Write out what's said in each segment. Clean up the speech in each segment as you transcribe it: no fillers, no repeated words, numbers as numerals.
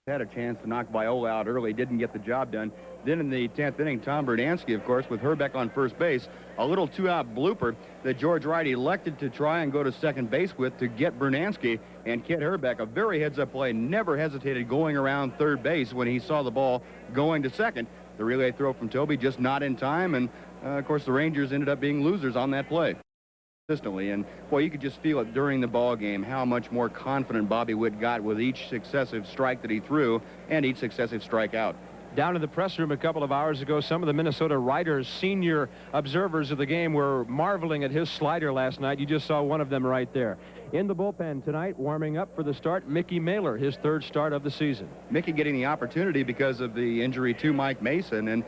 Had a chance to knock Viola out early, didn't get the job done. Then in the 10th inning, Tom Bernansky, of course, with Herbeck on first base, a little two-out blooper that George Wright elected to try and go to second base with to get Bernansky. And Kent Herbeck, a very heads-up play, never hesitated going around third base when he saw the ball going to second. The relay throw from Toby just not in time, and of course the Rangers ended up being losers on that play. Consistently, and boy, you could just feel it during the ball game how much more confident Bobby Witt got with each successive strike that he threw and each successive strikeout. Down in the press room a couple of hours ago, some of the Minnesota writers, senior observers of the game, were marveling at his slider last night. You just saw one of them right there. In the bullpen tonight, warming up for the start, Mickey Mailer, his third start of the season. Mickey getting the opportunity because of the injury to Mike Mason. And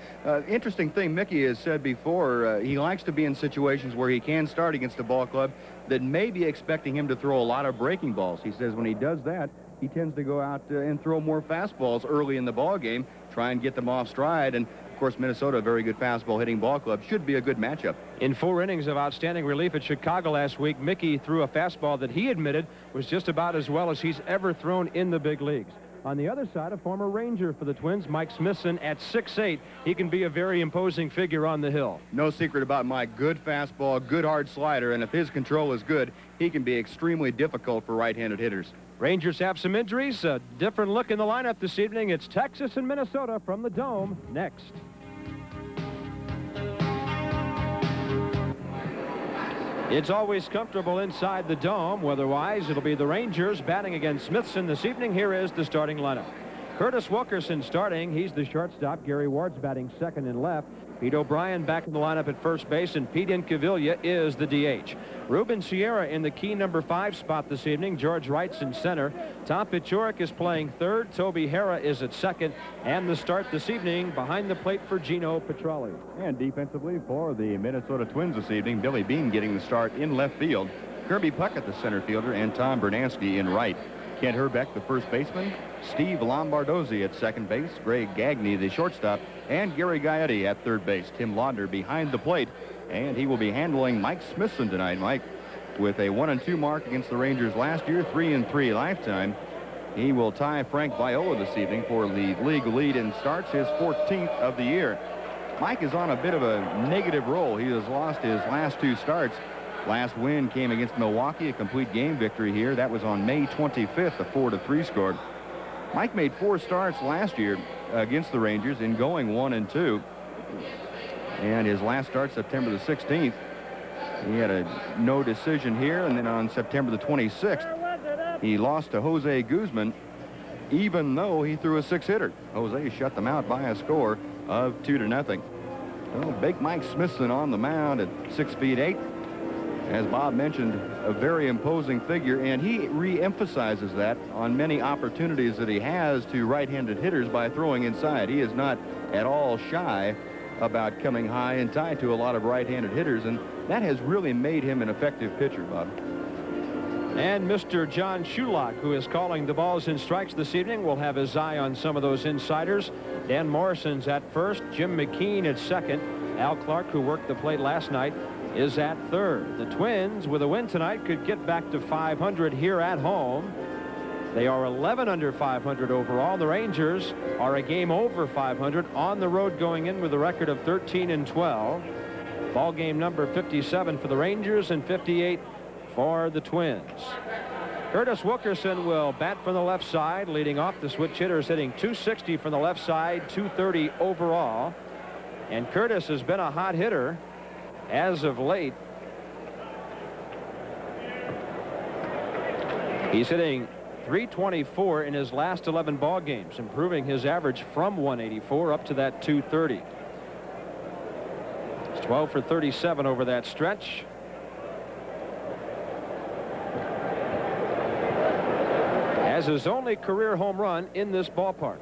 interesting thing Mickey has said before, he likes to be in situations where he can start against a ball club that may be expecting him to throw a lot of breaking balls. He says when he does that, he tends to go out and throw more fastballs early in the ball game, try and get them off stride. And of course, Minnesota, a very good fastball hitting ball club, should be a good matchup. In 4 innings of outstanding relief at Chicago last week, Mickey threw a fastball that he admitted was just about as well as he's ever thrown in the big leagues. On the other side, a former Ranger for the Twins, Mike Smithson, at 6'8", he can be a very imposing figure on the hill. No secret about Mike. Good fastball, good hard slider, and if his control is good, he can be extremely difficult for right-handed hitters. Rangers have some injuries. A different look in the lineup this evening. It's Texas and Minnesota from the Dome next. It's always comfortable inside the Dome. Weather-wise, it'll be the Rangers batting against Smithson this evening. Here is the starting lineup. Curtis Wilkerson starting. He's the shortstop. Gary Ward's batting second and left. Pete O'Brien back in the lineup at first base, and Pete Incaviglia is the DH. Ruben Sierra in the key number 5 spot this evening. George Wright's in center. Tom Pichurek is playing third. Toby Harrah is at second. And the start this evening behind the plate for Gino Petralli. And defensively for the Minnesota Twins this evening, Billy Beane getting the start in left field. Kirby Puckett, the center fielder, and Tom Bernansky in right. Kent Herbeck, the first baseman. Steve Lombardozzi at second base. Greg Gagne, the shortstop. And Gary Gaetti at third base. Tim Launder behind the plate. And he will be handling Mike Smithson tonight. Mike, with a 1-2 mark against the Rangers last year, 3-3 lifetime. He will tie Frank Viola this evening for the league lead in starts, his 14th of the year. Mike is on a bit of a negative roll. He has lost his last 2 starts. Last win came against Milwaukee, a complete game victory here. That was on May 25th, a 4-3 score. Mike made 4 starts last year against the Rangers in going 1-2. And his last start, September the 16th, he had a no decision here. And then on September the 26th, he lost to Jose Guzman, even though he threw a 6-hitter. Jose shut them out by a score of 2-0. So big Mike Smithson on the mound at 6'8". As Bob mentioned, a very imposing figure, and he re-emphasizes that on many opportunities that he has to right-handed hitters by throwing inside. He is not at all shy about coming high and tight to a lot of right-handed hitters, and that has really made him an effective pitcher, Bob. And Mr. John Shulock, who is calling the balls and strikes this evening, will have his eye on some of those insiders. Dan Morrison's at first, Jim McKean at second. Al Clark, who worked the plate last night, is at third. The Twins, with a win tonight, could get back to 500 here at home. They are 11 under 500 overall. The Rangers are a game over 500 on the road going in with a record of 13-12. Ball game number 57 for the Rangers and 58 for the Twins. Curtis Wilkerson will bat from the left side. Leading off, the switch hitter is hitting .260 from the left side, .230 overall. And Curtis has been a hot hitter as of late. He's hitting .324 in his last 11 ball games, improving his average from 184 up to that .230. It's 12 for 37 over that stretch. Has his only career home run in this ballpark.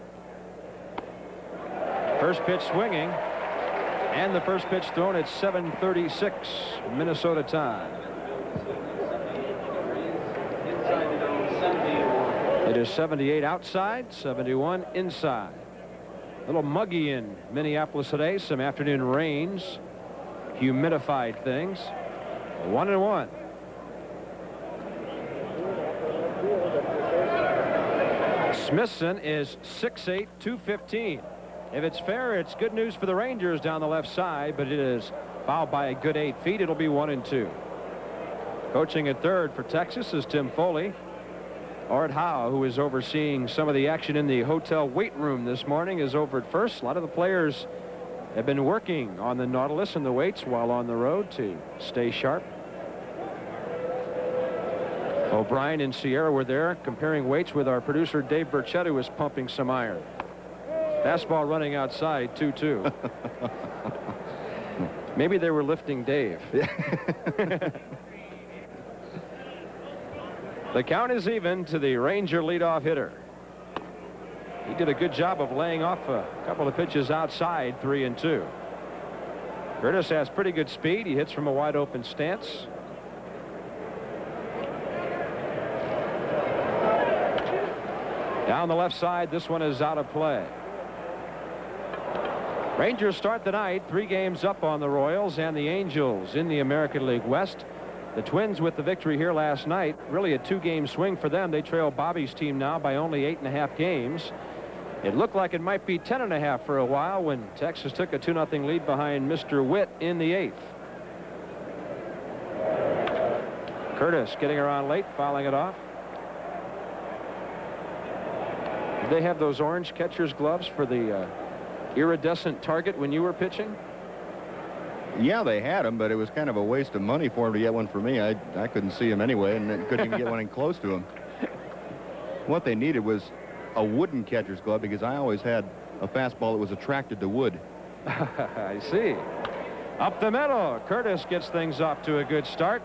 First pitch swinging. And the first pitch thrown at 7:36 Minnesota time. It is 78 outside, 71 inside. A little muggy in Minneapolis today. Some afternoon rains, humidified things. 1-1. Smithson is 6'8", 215. If it's fair, it's good news for the Rangers down the left side, but it is fouled by a good 8 feet. It'll be 1-2. Coaching at third for Texas is Tim Foley. Art Howe, who is overseeing some of the action in the hotel weight room this morning, is over at first. A lot of the players have been working on the Nautilus and the weights while on the road to stay sharp. O'Brien and Sierra were there comparing weights with our producer Dave Burchett, who was pumping some iron. Fastball running outside, 2-2. Maybe they were lifting Dave. The count is even to the Ranger leadoff hitter. He did a good job of laying off a couple of pitches outside, 3-2. Curtis has pretty good speed. He hits from a wide open stance. Down the left side, this one is out of play. Rangers start the night 3 games up on the Royals and the Angels in the American League West. The Twins with the victory here last night, really a 2-game swing for them. They trail Bobby's team now by only 8.5 games. It looked like it might be 10.5 for a while when Texas took a 2-0 lead behind Mr. Witt in the 8th. Curtis getting around late, fouling it off. Did they have those orange catcher's gloves for the iridescent target when you were pitching? Yeah, they had him, but it was kind of a waste of money for him to get one for me. I couldn't see him anyway, and couldn't even get one in close to him. What they needed was a wooden catcher's glove, because I always had a fastball that was attracted to wood. I see. Up the middle, Curtis gets things off to a good start.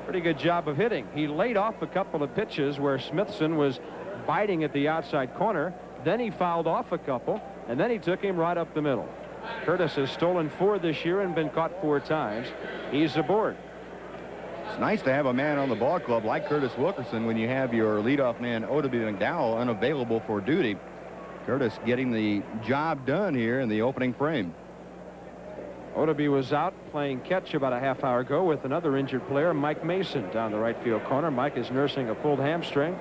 Pretty good job of hitting. He laid off a couple of pitches where Smithson was biting at the outside corner. Then he fouled off a couple, and then he took him right up the middle. Curtis has stolen 4 this year and been caught 4 times. He's aboard. It's nice to have a man on the ball club like Curtis Wilkerson when you have your leadoff man Oddibe McDowell unavailable for duty. Curtis getting the job done here in the opening frame. Oddibe was out playing catch about a half hour ago with another injured player, Mike Mason, down the right field corner. Mike is nursing a pulled hamstring.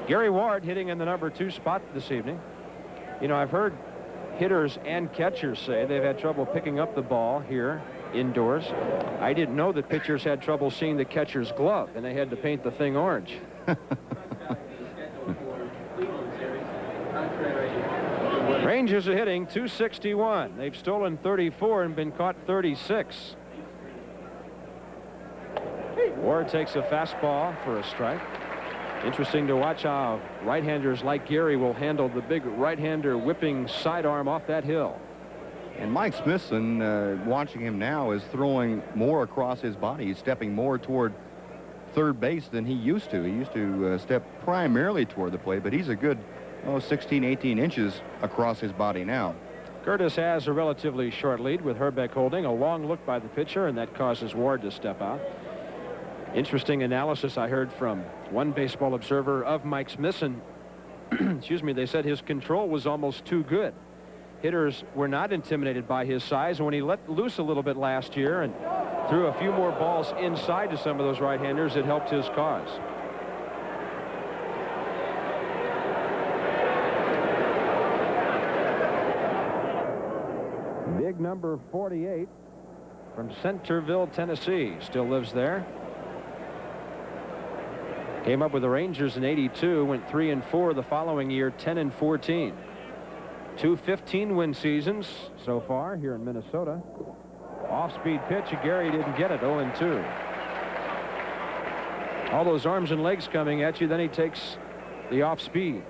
Gary Ward hitting in the number 2 spot this evening. You know, I've heard hitters and catchers say they've had trouble picking up the ball here indoors. I didn't know that pitchers had trouble seeing the catcher's glove, and they had to paint the thing orange. Rangers are hitting .261. They've stolen 34 and been caught 36. Ward takes a fastball for a strike. Interesting to watch how right-handers like Gary will handle the big right-hander whipping sidearm off that hill. And Mike Smithson, watching him now, is throwing more across his body. He's stepping more toward third base than he used to. He used to step primarily toward the plate, but he's a good 16, 18 inches across his body now. Curtis has a relatively short lead with Herbeck holding. A long look by the pitcher, and that causes Ward to step out. Interesting analysis I heard from one baseball observer of Mike Smithson. Excuse me. They said his control was almost too good. Hitters were not intimidated by his size, and when he let loose a little bit last year and threw a few more balls inside to some of those right-handers, it helped his cause. Big number 48 from Centerville, Tennessee, still lives there. Came up with the Rangers in '82, went 3-4 the following year, 10-14. 2 15-win seasons so far here in Minnesota. Off-speed pitch, Gary didn't get it, 0-2. All those arms and legs coming at you, then he takes the off-speed.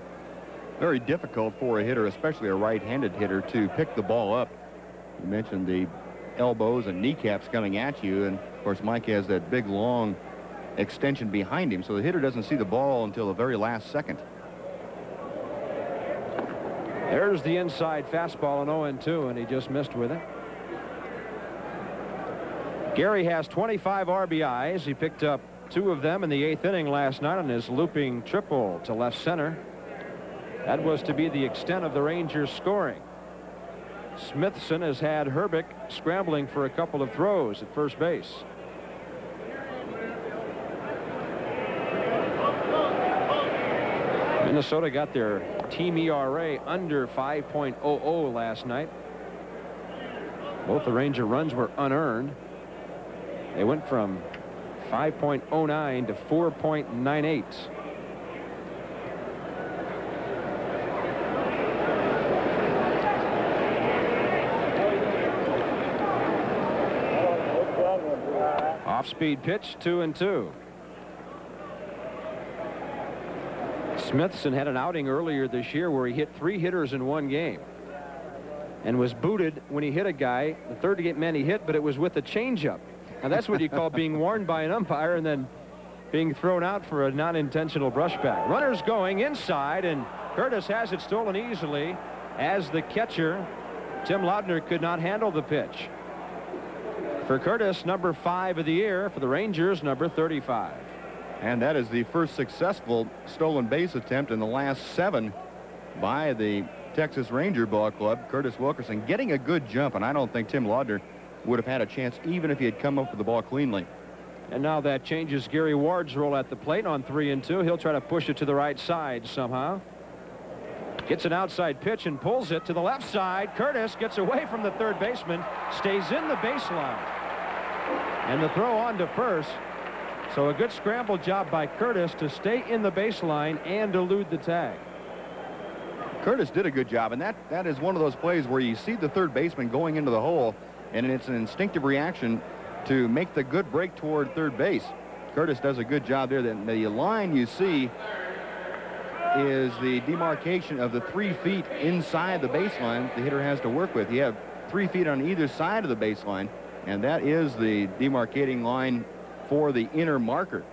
Very difficult for a hitter, especially a right-handed hitter, to pick the ball up. You mentioned the elbows and kneecaps coming at you, and of course Mike has that big long extension behind him, so the hitter doesn't see the ball until the very last second. There's the inside fastball, an 0-2, and he just missed with it. Gary has 25 RBIs. He picked up 2 of them in the 8th inning last night on his looping triple to left center. That was to be the extent of the Rangers scoring. Smithson has had Herbeck scrambling for a couple of throws at first base. Minnesota got their team ERA under 5.00 last night. Both the Ranger runs were unearned. They went from 5.09 to 4.98. Off-speed pitch, 2-2. Smithson had an outing earlier this year where he hit 3 hitters in one game and was booted when he hit a guy. The third man he hit, but it was with a changeup. Now that's what you call being warned by an umpire and then being thrown out for a non-intentional brushback. Runners going inside, and Curtis has it stolen easily as the catcher, Tim Laudner, could not handle the pitch. For Curtis, number 5 of the year. For the Rangers, number 35. And that is the first successful stolen base attempt in the last 7 by the Texas Ranger Ball Club. Curtis Wilkerson getting a good jump, and I don't think Tim Laudner would have had a chance even if he had come up with the ball cleanly. And now that changes Gary Ward's role at the plate on 3-2. He'll try to push it to the right side somehow. Gets an outside pitch and pulls it to the left side. Curtis gets away from the third baseman, stays in the baseline. And the throw on to first. So a good scramble job by Curtis to stay in the baseline and elude the tag. Curtis did a good job, and that is one of those plays where you see the third baseman going into the hole, and it's an instinctive reaction to make the good break toward third base. Curtis does a good job there. The line you see is the demarcation of the 3 feet inside the baseline the hitter has to work with. You have 3 feet on either side of the baseline, and that is the demarcating line for the inner marker.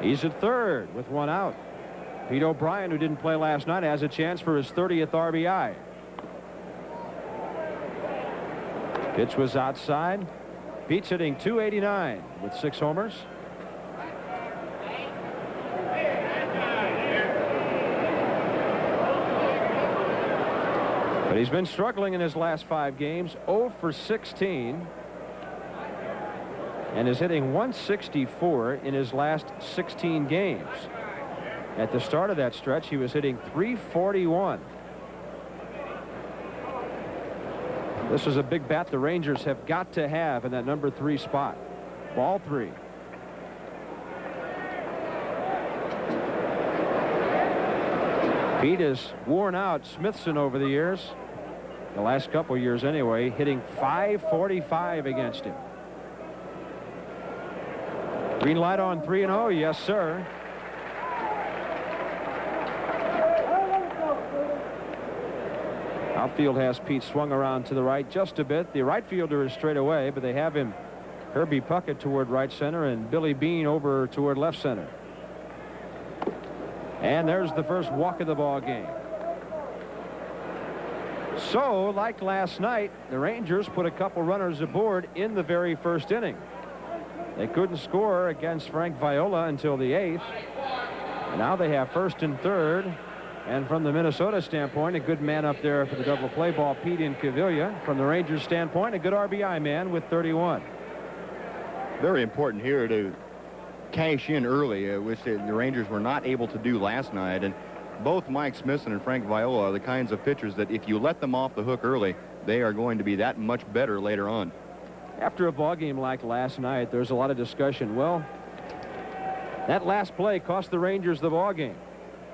He's at third with 1 out. Pete O'Brien, who didn't play last night, has a chance for his 30th RBI. Pitch was outside. Pete's hitting .289 with 6 homers. But he's been struggling in his last 5 games. 0 for 16. And is hitting .164 in his last 16 games. At the start of that stretch, he was hitting .341. This is a big bat the Rangers have got to have in that number 3 spot. Ball 3. Pete has worn out Smithson over the years. The last couple years anyway, hitting .545 against him. Green light on 3-0. Yes, sir. Outfield has Pete swung around to the right just a bit. The right fielder is straight away, but they have him, Herbie Puckett, toward right center and Billy Beane over toward left center. And there's the first walk of the ball game. So, like last night, the Rangers put a couple runners aboard in the very first inning. They couldn't score against Frank Viola until the 8th. And now they have first and third. And from the Minnesota standpoint, a good man up there for the double play ball, Pete Incaviglia. From the Rangers standpoint, a good RBI man with 31. Very important here to cash in early, which the Rangers were not able to do last night. And both Mike Smithson and Frank Viola are the kinds of pitchers that if you let them off the hook early, they are going to be that much better later on. After a ball game like last night, there's a lot of discussion. Well, that last play cost the Rangers the ball game.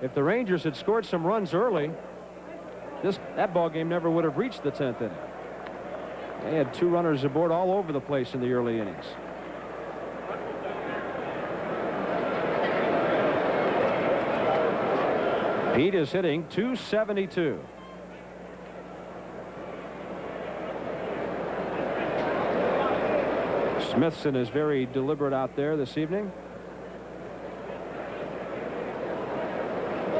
If the Rangers had scored some runs early, that ball game never would have reached the 10th inning. They had 2 runners aboard all over the place in the early innings. Pete is hitting .272. Smithson is very deliberate out there this evening.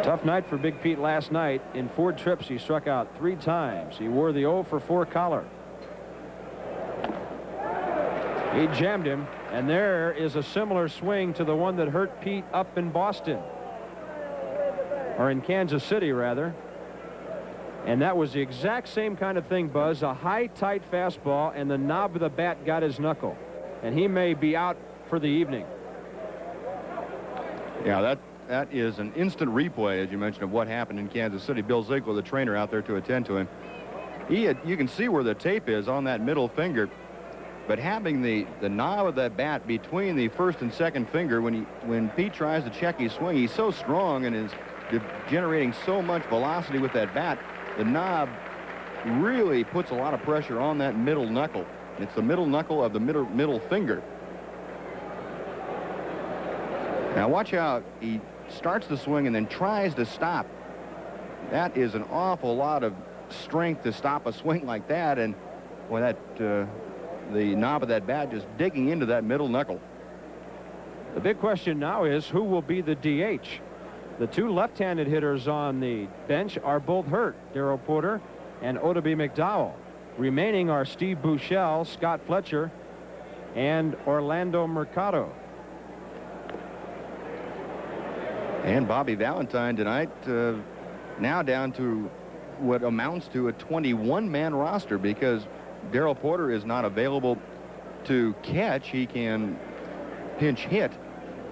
Tough night for Big Pete last night. In 4 trips, he struck out 3 times. He wore the 0 for 4 collar. He jammed him, and there is a similar swing to the one that hurt Pete up in Boston. Or in Kansas City, rather. And that was the exact same kind of thing, Buzz. A high, tight fastball, and the knob of the bat got his knuckle. And he may be out for the evening. Yeah, that is an instant replay, as you mentioned, of what happened in Kansas City. Bill Ziegler, the trainer, out there to attend to him. You can see where the tape is on that middle finger, but having the knob of that bat between the first and second finger, when Pete tries to check his swing, he's so strong and is generating so much velocity with that bat, the knob really puts a lot of pressure on that middle knuckle. It's the middle knuckle of the middle finger. Now watch how he starts the swing and then tries to stop. That is an awful lot of strength to stop a swing like that, and boy, the knob of that bat just digging into that middle knuckle. The big question now is who will be the DH. The two left-handed hitters on the bench are both hurt, Darrell Porter and Oddibe McDowell. Remaining are Steve Buechele, Scott Fletcher, and Orlando Mercado. And Bobby Valentine tonight now down to what amounts to a 21-man roster because Darrell Porter is not available to catch. He can pinch hit.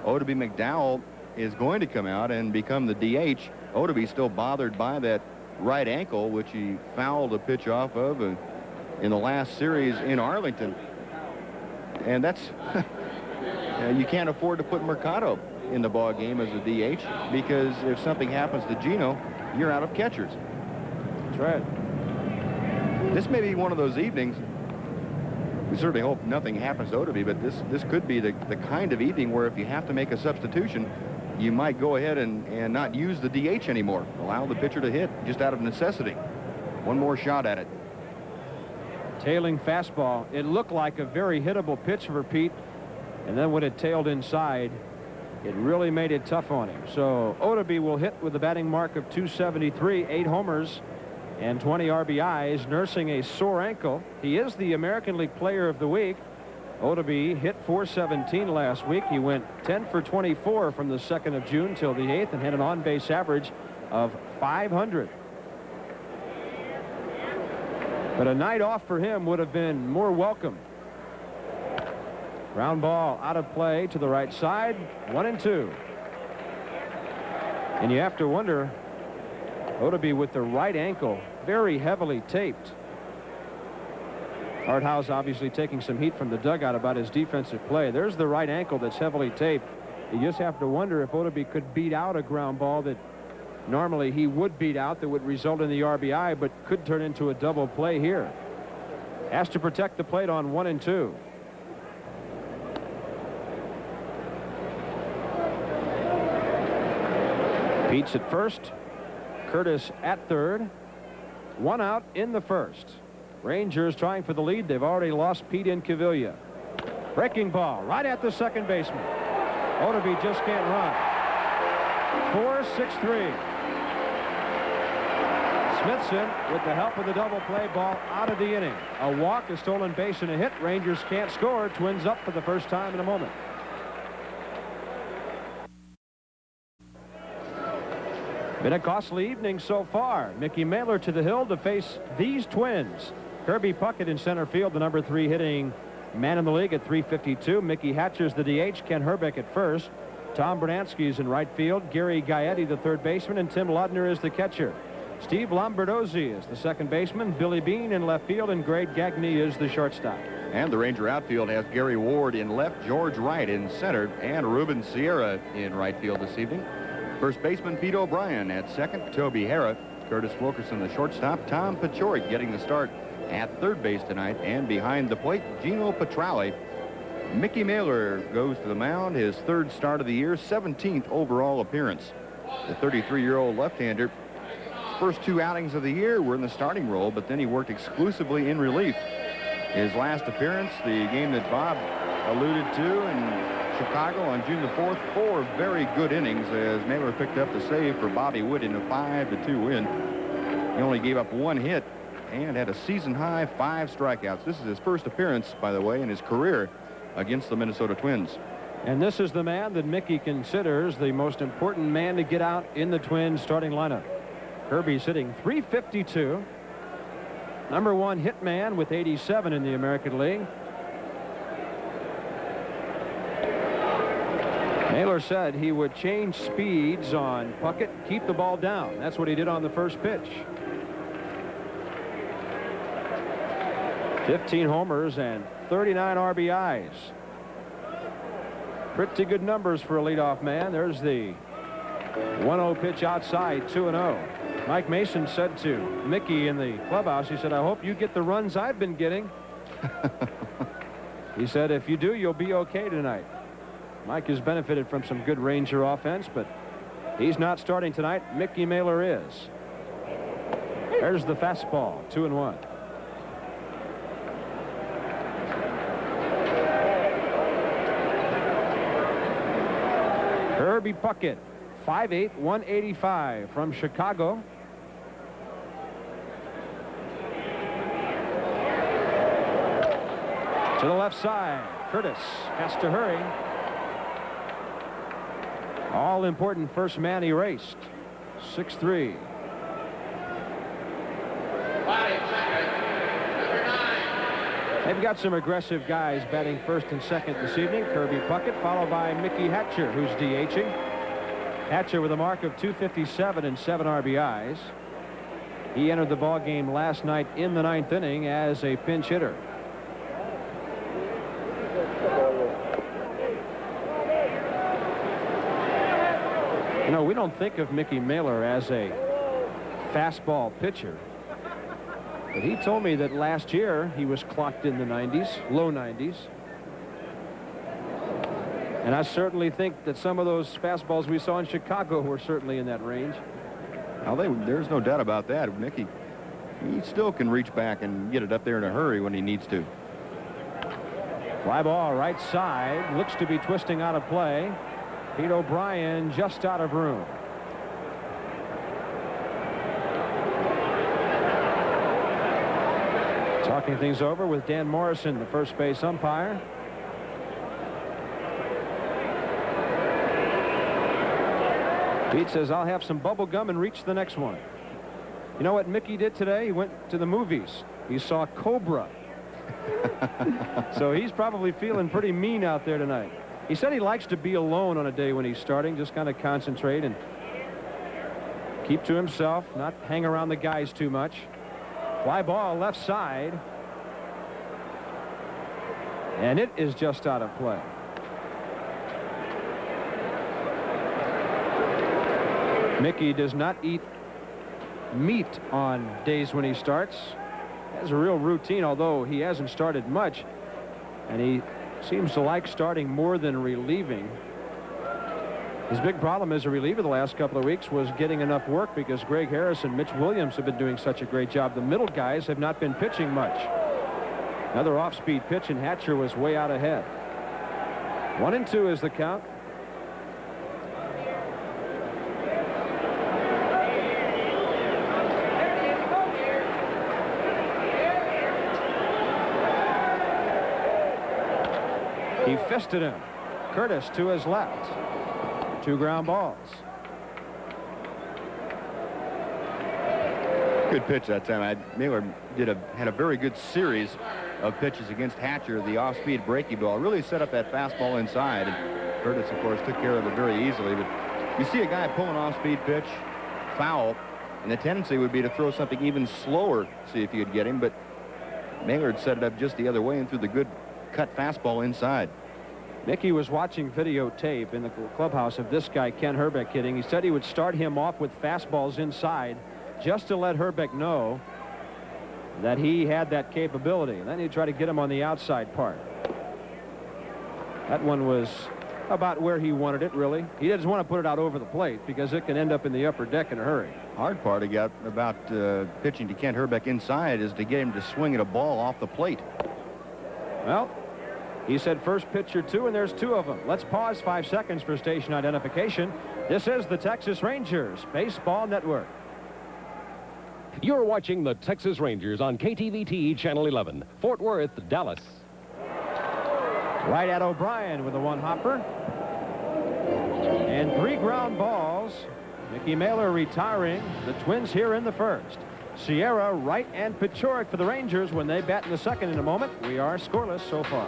Oddibe McDowell is going to come out and become the DH. Oddibe still bothered by that right ankle, which he fouled a pitch off of in the last series in Arlington. And that's you can't afford to put Mercado in the ball game as a DH because if something happens to Gino, you're out of catchers. That's right. This may be one of those evenings. We certainly hope nothing happens to Oddibe, but this could be the kind of evening where if you have to make a substitution, you might go ahead and not use the DH anymore. Allow the pitcher to hit just out of necessity. One more shot at it. Tailing fastball. It looked like a very hittable pitch for Pete, and then when it tailed inside, it really made it tough on him. So Oddibe will hit with a batting mark of .273, 8 homers and 20 RBIs, nursing a sore ankle. He is the American League Player of the Week. Oddibe hit .417 last week. He went 10 for 24 from the 2nd of June till the 8th and had an on-base average of .500. But a night off for him would have been more welcome. Ground ball out of play to the right side, 1-2. And you have to wonder, Oddibe with the right ankle very heavily taped. Art House obviously taking some heat from the dugout about his defensive play. There's the right ankle that's heavily taped. You just have to wonder if Oddibe could beat out a ground ball that normally he would beat out, that would result in the RBI, but could turn into a double play here. Has to protect the plate on 1-2. Pete's at first. Curtis at third. 1 out in the first. Rangers trying for the lead. They've already lost Pete Incaviglia. Breaking ball right at the second baseman. Oddibe just can't run. 4-6-3. Smithson with the help of the double play, ball out of the inning. A walk, a stolen base, and a hit. Rangers can't score. Twins up for the first time in a moment. Been a costly evening so far. Mickey Mailer to the hill to face these Twins. Kirby Puckett in center field, the number 3 hitting man in the league at .352. Mickey Hatcher's the DH. Ken Hrbek at first. Tom Bernansky is in right field. Gary Gaetti, the third baseman, and Tim Laudner is the catcher. Steve Lombardozzi is the second baseman. Billy Beane in left field, and Greg Gagne is the shortstop. And the Ranger outfield has Gary Ward in left, George Wright in center, and Ruben Sierra in right field this evening. First baseman Pete O'Brien at second, Toby Harrah, Curtis Wilkerson the shortstop, Tom Paciorek getting the start at third base tonight, and behind the plate Gino Petrale. Mickey Mailer goes to the mound, his third start of the year, 17th overall appearance. The 33-year-old left-hander, first 2 outings of the year were in the starting role, but then he worked exclusively in relief. His last appearance, the game that Bob alluded to in Chicago on June the 4th, 4 very good innings as Mailer picked up the save for Bobby Wood in a 5-2 win. He only gave up 1 hit and had a season-high 5 strikeouts. This is his first appearance, by the way, in his career against the Minnesota Twins. And this is the man that Mickey considers the most important man to get out in the Twins starting lineup. Kirby's hitting .352. Number 1 hit man with 87 in the American League. Naylor said he would change speeds on Puckett, keep the ball down. That's what he did on the first pitch. 15 homers and 39 RBIs. Pretty good numbers for a leadoff man. There's the 1-0 pitch outside, 2-0. Mike Mason said to Mickey in the clubhouse, he said, I hope you get the runs I've been getting. He said, if you do, you'll be okay tonight. Mike has benefited from some good Ranger offense, but he's not starting tonight. Mickey Mailer is. There's the fastball, 2-1. Kirby Puckett, 5'8", 185 from Chicago. To the left side, Curtis has to hurry. All important first man erased. 6'3". They've got some aggressive guys batting first and second this evening. Kirby Puckett, followed by Mickey Hatcher, who's DHing. Hatcher with a mark of 257 and 7 RBIs. He entered the ball game last night in the 9th inning as a pinch hitter. You know, we don't think of Mickey Mailer as a fastball pitcher. But he told me that last year he was clocked in the 90s, low 90s. And I certainly think that some of those fastballs we saw in Chicago were certainly in that range. Well, there's no doubt about that. Mickey, he still can reach back and get it up there in a hurry when he needs to. Fly ball right side, looks to be twisting out of play. Pete O'Brien just out of room. Talking things over with Dan Morrison, the first base umpire. Pete says, I'll have some bubble gum and reach the next one. You know what Mickey did today? He went to the movies. He saw Cobra. So he's probably feeling pretty mean out there tonight. He said he likes to be alone on a day when he's starting, just kind of concentrate and keep to himself, not hang around the guys too much. Fly ball left side. And it is just out of play. Mickey does not eat meat on days when he starts. Has a real routine, although he hasn't started much. And he seems to like starting more than relieving. His big problem as a reliever the last couple of weeks was getting enough work because Greg Harris and Mitch Williams have been doing such a great job. The middle guys have not been pitching much. Another off-speed pitch, and Hatcher was way out ahead. 1-2 is the count. He fisted him. Curtis to his left. 2 ground balls. Good pitch that time. Mailer had a very good series of pitches against Hatcher. The off-speed breaky ball really set up that fastball inside. And Curtis, of course, took care of it very easily. But you see a guy pull an off-speed pitch, foul, and the tendency would be to throw something even slower, see if you could get him. But Mailer had set it up just the other way and threw the good cut fastball inside. Mickey was watching videotape in the clubhouse of this guy, Ken Hrbek, hitting. He said he would start him off with fastballs inside just to let Hrbek know that he had that capability. And then he'd try to get him on the outside part. That one was about where he wanted it, really. He doesn't want to put it out over the plate because it can end up in the upper deck in a hurry. Hard part about pitching to Kent Hrbek inside is to get him to swing at a ball off the plate. Well, he said first pitch or 2, and there's 2 of them. Let's pause 5 seconds for station identification. This is the Texas Rangers Baseball Network. You're watching the Texas Rangers on KTVT Channel 11, Fort Worth, Dallas. Right at O'Brien with a 1-hopper. And 3 ground balls. Mickey Mailer retiring. The Twins here in the first. Sierra, Wright, and Paciorek for the Rangers when they bat in the second in a moment. We are scoreless so far.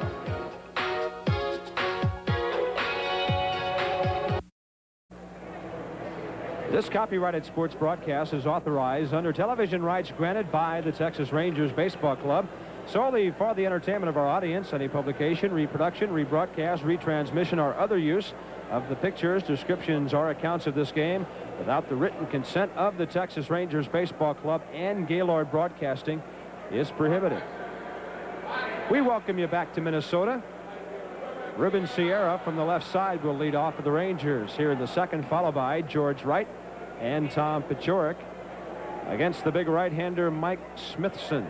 This copyrighted sports broadcast is authorized under television rights granted by the Texas Rangers Baseball Club solely for the entertainment of our audience. Any publication, reproduction, rebroadcast, retransmission, or other use of the pictures, descriptions, or accounts of this game without the written consent of the Texas Rangers Baseball Club and Gaylord Broadcasting is prohibited. We welcome you back to Minnesota. Ruben Sierra from the left side will lead off for the Rangers here in the second, followed by George Wright and Tom Paciorek against the big right-hander Mike Smithson,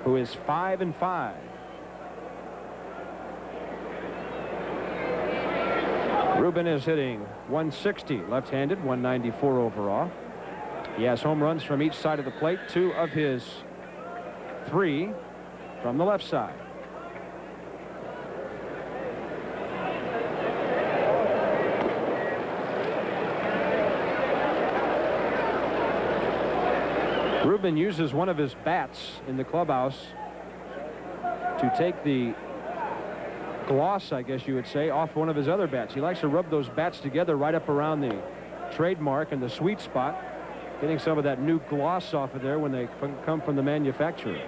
who is 5-5. Ruben is hitting 160 left-handed, 194 overall. He has home runs from each side of the plate, 2 of his 3 from the left side. Ruben uses one of his bats in the clubhouse to take the gloss, I guess you would say, off one of his other bats. He likes to rub those bats together right up around the trademark and the sweet spot, getting some of that new gloss off of there when they come from the manufacturer.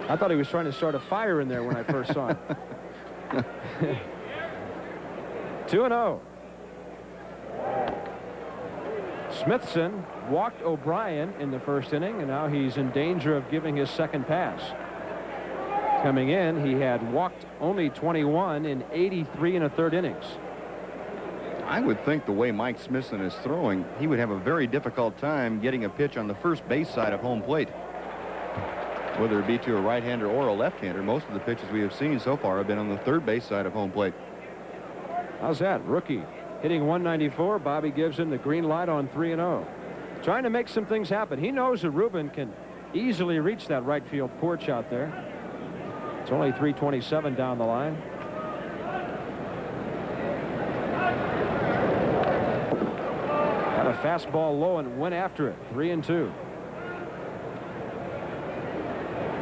I thought he was trying to start a fire in there when I first saw him. 2-0. Smithson walked O'Brien in the first inning, and now he's in danger of giving his second pass. Coming in, he had walked only 21 in 83 1/3 innings. I would think the way Mike Smithson is throwing, he would have a very difficult time getting a pitch on the first base side of home plate. Whether it be to a right-hander or a left-hander, most of the pitches we have seen so far have been on the third base side of home plate. How's that? Rookie hitting 194. Bobby gives him the green light on 3-0. Trying to make some things happen. He knows that Ruben can easily reach that right field porch out there. It's only 327 down the line. Got a fastball low and went after it. 3-2.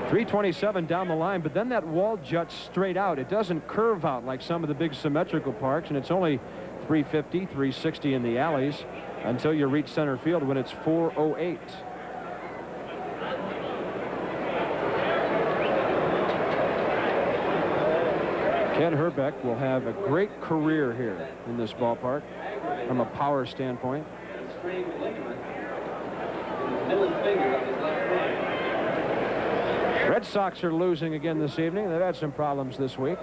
327 down the line, but then that wall juts straight out. It doesn't curve out like some of the big symmetrical parks, and it's only 350, 360 in the alleys until you reach center field when it's 408. Ken Hrbek will have a great career here in this ballpark from a power standpoint. Red Sox are losing again this evening. They've had some problems this week.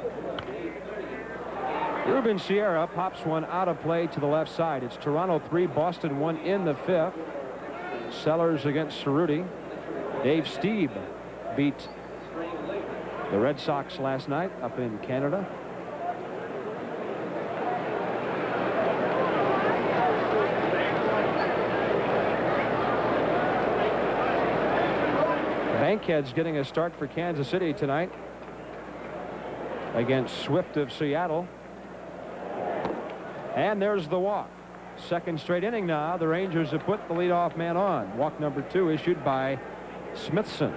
Ruben Sierra pops one out of play to the left side. It's Toronto 3, Boston 1 in the 5th. Sellers against Cerruti. Dave Stieb beat the Red Sox last night up in Canada. Bankhead's getting a start for Kansas City tonight against Swift of Seattle. And there's the walk. Second straight inning now. The Rangers have put the leadoff man on. Walk number 2 issued by Smithson.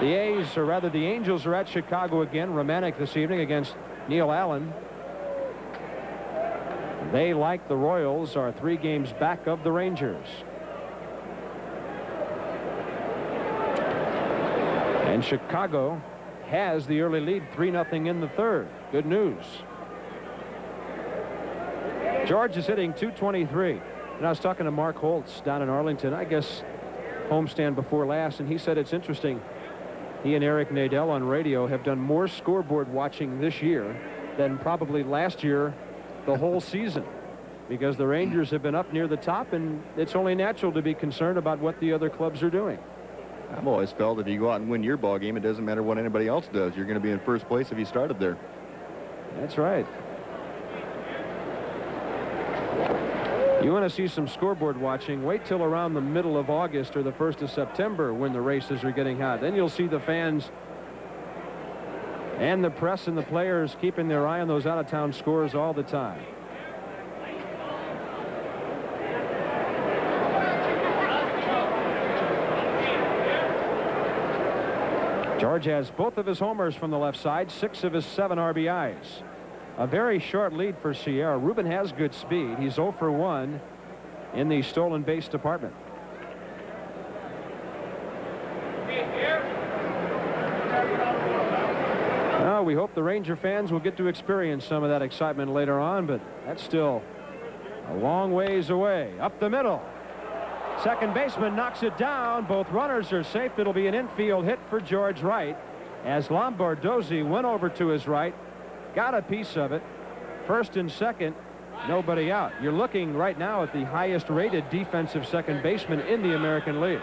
The A's, or rather the Angels, are at Chicago again. Romantic this evening against Neil Allen. They, like the Royals, are 3 games back of the Rangers. And Chicago has the early lead, 3-0 in the 3rd. Good news. George is hitting 223. And I was talking to Mark Holtz down in Arlington, I guess homestand before last, and he said it's interesting. He and Eric Nadel on radio have done more scoreboard watching this year than probably last year the whole season, because the Rangers have been up near the top, and it's only natural to be concerned about what the other clubs are doing. I've always felt if you go out and win your ball game, it doesn't matter what anybody else does. You're going to be in first place if you started there. That's right. You want to see some scoreboard watching, wait till around the middle of August or the 1st of September when the races are getting hot. Then you'll see the fans and the press and the players keeping their eye on those out-of-town scores all the time. George has both of his homers from the left side, 6 of his 7 RBIs. A very short lead for Sierra. Ruben has good speed. He's 0 for 1 in the stolen base department. Well, we hope the Ranger fans will get to experience some of that excitement later on, but that's still a long ways away. Up the middle. Second baseman knocks it down. Both runners are safe. It'll be an infield hit for George Wright as Lombardozzi went over to his right, got a piece of it. First and second, nobody out. You're looking right now at the highest rated defensive second baseman in the American League.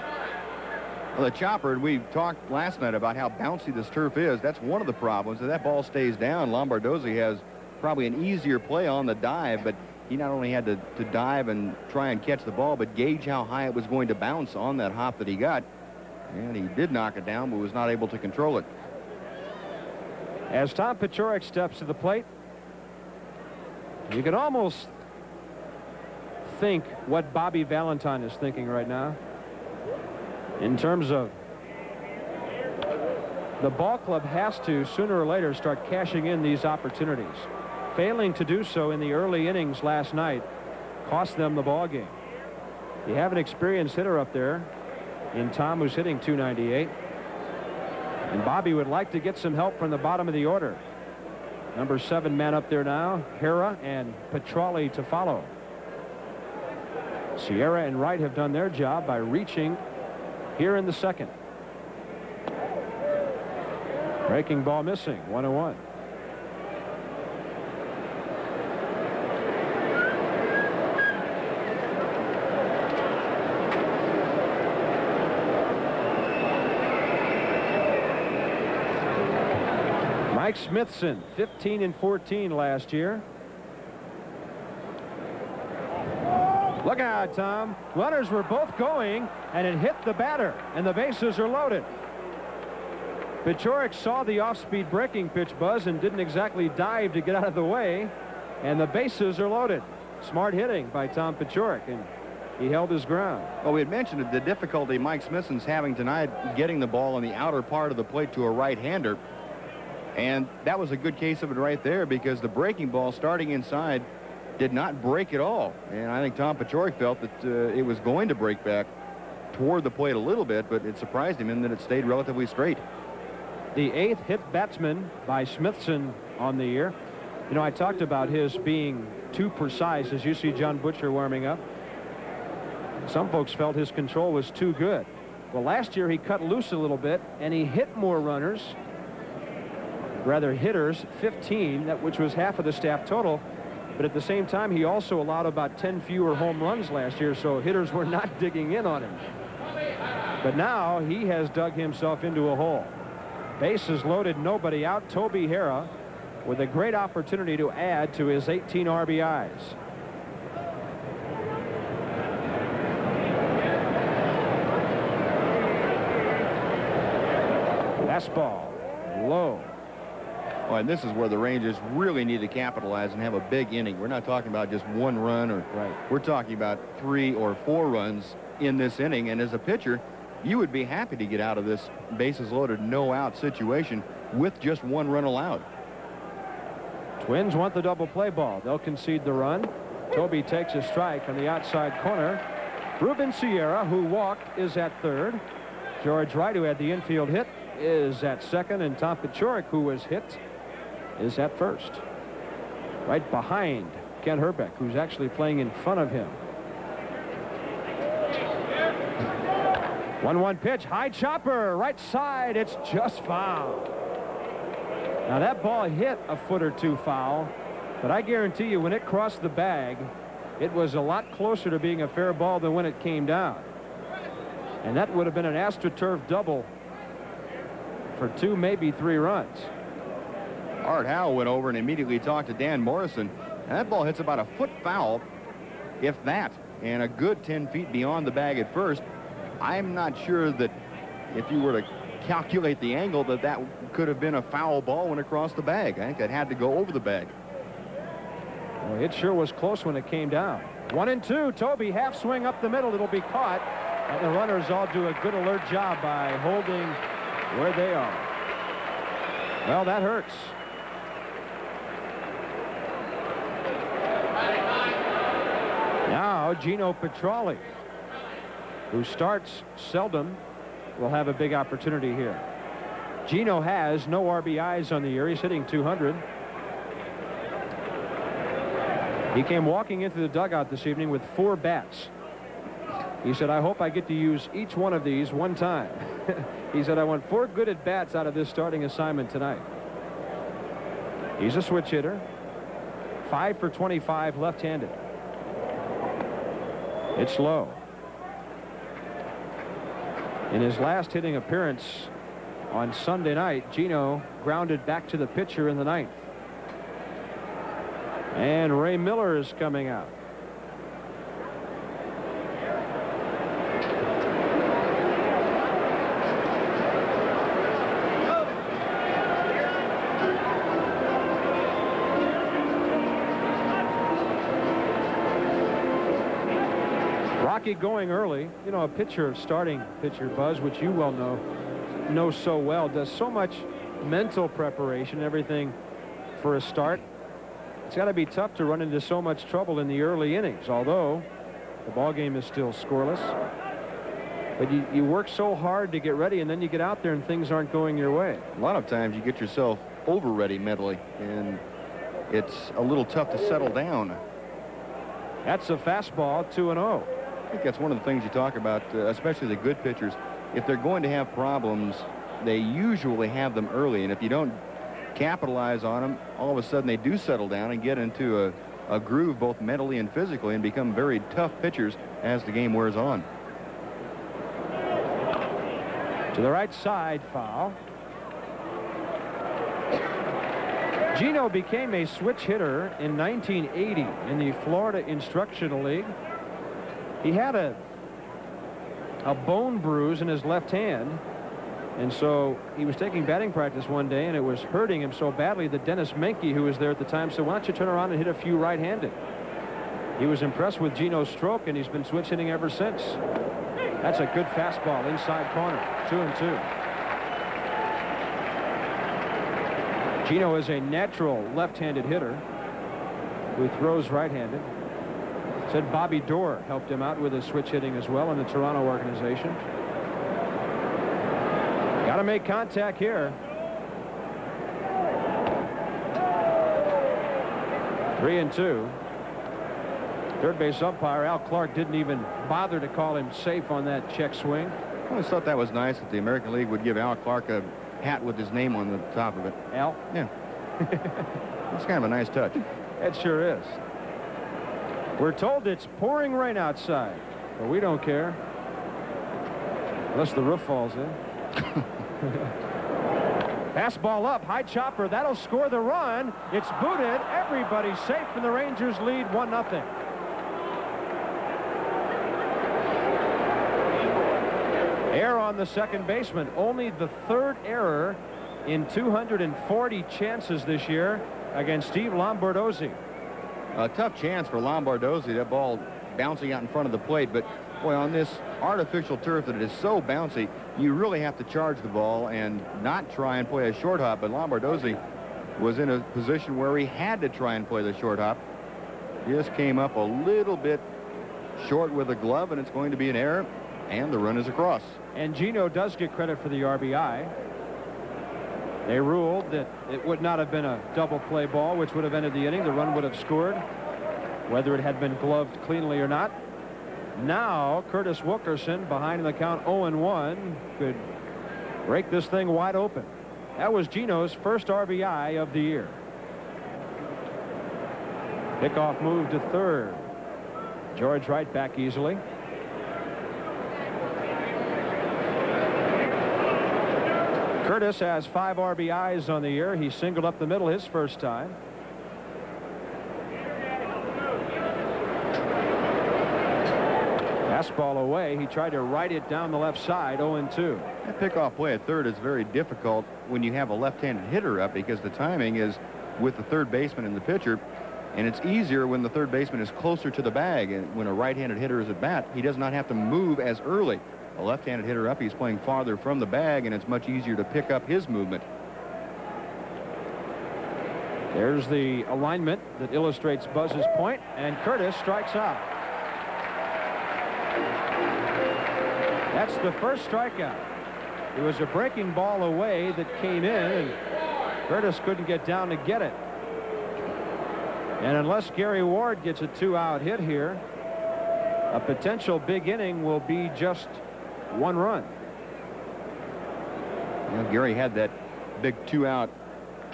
Well, the chopper, we talked last night about how bouncy this turf is. That's one of the problems. If that ball stays down, Lombardozzi has probably an easier play on the dive, but he not only had to dive and try and catch the ball, but gauge how high it was going to bounce on that hop that he got. And he did knock it down, but was not able to control it. As Tom Paciorek steps to the plate, you can almost think what Bobby Valentine is thinking right now in terms of the ball club has to sooner or later start cashing in these opportunities. Failing to do so in the early innings last night cost them the ball game. You have an experienced hitter up there in Tom, who's hitting .298. And Bobby would like to get some help from the bottom of the order. Number 7 man up there now, Hera and Petralli to follow. Sierra and Wright have done their job by reaching here in the second. Breaking ball missing, 1-1. Mike Smithson, 15 and 14 last year. Look out, Tom. Runners were both going, and it hit the batter, and the bases are loaded. Paciorek saw the off-speed breaking pitch, Buzz, and didn't exactly dive to get out of the way, and the bases are loaded. Smart hitting by Tom Paciorek, and he held his ground. Well, we had mentioned the difficulty Mike Smithson's having tonight getting the ball on the outer part of the plate to a right-hander. And that was a good case of it right there, because the breaking ball starting inside did not break at all. And I think Tom Paciorek felt that it was going to break back toward the plate a little bit, but it surprised him in that it stayed relatively straight. The 8th hit batsman by Smithson on the year. You know, I talked about his being too precise as you see John Butcher warming up. Some folks felt his control was too good. Well, last year he cut loose a little bit, and he hit more runners. Rather hitters, 15, which was half of the staff total. But at the same time, he also allowed about 10 fewer home runs last year, so hitters were not digging in on him. But now he has dug himself into a hole. Bases loaded, nobody out. Toby Hera with a great opportunity to add to his 18 RBIs. Fastball, low. Oh, and this is where the Rangers really need to capitalize and have a big inning. We're not talking about just one run, or we're talking about 3 or 4 runs in this inning. And as a pitcher, you would be happy to get out of this bases loaded, no out situation with just 1 run allowed. Twins want the double play ball. They'll concede the run. Toby takes a strike from the outside corner. Ruben Sierra, who walked, is at third. George Wright, who had the infield hit, is at second, and Tom Paciorek, who was hit, is at first. Right behind Kent Hrbek, who's actually playing in front of him. 1-1 pitch, high chopper, right side, it's just foul. Now that ball hit a foot or 2 foul, but I guarantee you when it crossed the bag, it was a lot closer to being a fair ball than when it came down. And that would have been an AstroTurf double for 2, maybe 3 runs. Art Howe went over and immediately talked to Dan Morrison. And that ball hits about a foot foul, if that, and a good 10 feet beyond the bag at first. I'm not sure that if you were to calculate the angle that could have been a foul ball when it crossed the bag. I think that had to go over the bag. Well, it sure was close when it came down. 1-2. Toby half swing up the middle. It'll be caught. And the runners all do a good alert job by holding where they are. Well, that hurts. Now, Gino Petralli, who starts seldom, will have a big opportunity here. Gino has no RBIs on the year. He's hitting .200. He came walking into the dugout this evening with 4 bats. He said, I hope I get to use each one of these one time. He said, I want 4 good at-bats out of this starting assignment tonight. He's a switch hitter. 5 for 25 left-handed. It's low. In his last hitting appearance on Sunday night, Gino grounded back to the pitcher in the 9th. And Ray Miller is coming out. Rocky going early. You know, a pitcher, starting pitcher, Buzz, which you well know so well, does so much mental preparation, everything for a start. It's got to be tough to run into so much trouble in the early innings, although the ball game is still scoreless. But you work so hard to get ready, and then you get out there and things aren't going your way. A lot of times you get yourself over ready mentally, and it's a little tough to settle down. That's a fastball, 2-0. I think that's one of the things you talk about, especially the good pitchers. If they're going to have problems, they usually have them early, and if you don't capitalize on them, all of a sudden they do settle down and get into a groove both mentally and physically and become very tough pitchers as the game wears on. To the right side, foul. Gino became a switch hitter in 1980 in the Florida Instructional League. He had a bone bruise in his left hand, and so he was taking batting practice one day, and it was hurting him so badly that Dennis Menke, who was there at the time, said, why don't you turn around and hit a few right-handed? He was impressed with Gino's stroke, and he's been switch hitting ever since. That's a good fastball inside corner. 2-2. Gino is a natural left-handed hitter who throws right-handed. Said Bobby Doerr helped him out with his switch hitting as well in the Toronto organization. Got to make contact here. 3-2. Third base umpire Al Clark didn't even bother to call him safe on that check swing. I always thought that was nice that the American League would give Al Clark a hat with his name on the top of it. Al? Yeah. It's kind of a nice touch. It sure is. We're told it's pouring rain outside, but we don't care. Unless the roof falls in. Fastball up, high chopper. That'll score the run. It's booted. Everybody's safe, and the Rangers lead 1-0. Error on the second baseman. Only the 3rd error in 240 chances this year against Steve Lombardozzi. A tough chance for Lombardozzi, that ball bouncing out in front of the plate. But, boy, on this artificial turf that it is so bouncy, you really have to charge the ball and not try and play a short hop. But Lombardozzi was in a position where he had to try and play the short hop. Just came up a little bit short with a glove, and it's going to be an error, and the run is across. And Gino does get credit for the RBI. They ruled that it would not have been a double play ball, which would have ended the inning. The run would have scored, whether it had been gloved cleanly or not. Now, Curtis Wilkerson, behind in the count 0-1, could break this thing wide open. That was Gino's first RBI of the year. Pickoff move to third. George Wright back easily. Curtis has 5 RBIs on the year. He singled up the middle his first time. Fastball away. He tried to right it down the left side. 0-2. That pickoff play at third is very difficult when you have a left-handed hitter up, because the timing is with the third baseman and the pitcher, and it's easier when the third baseman is closer to the bag. And when a right-handed hitter is at bat, he does not have to move as early. A left-handed hitter up, he's playing farther from the bag, and it's much easier to pick up his movement. There's the alignment that illustrates Buzz's point, and Curtis strikes out. That's the first strikeout. It was a breaking ball away that came in, and Curtis couldn't get down to get it. And unless Gary Ward gets a 2-out hit here, a potential big inning will be just 1 run. You know, Gary had that big 2-out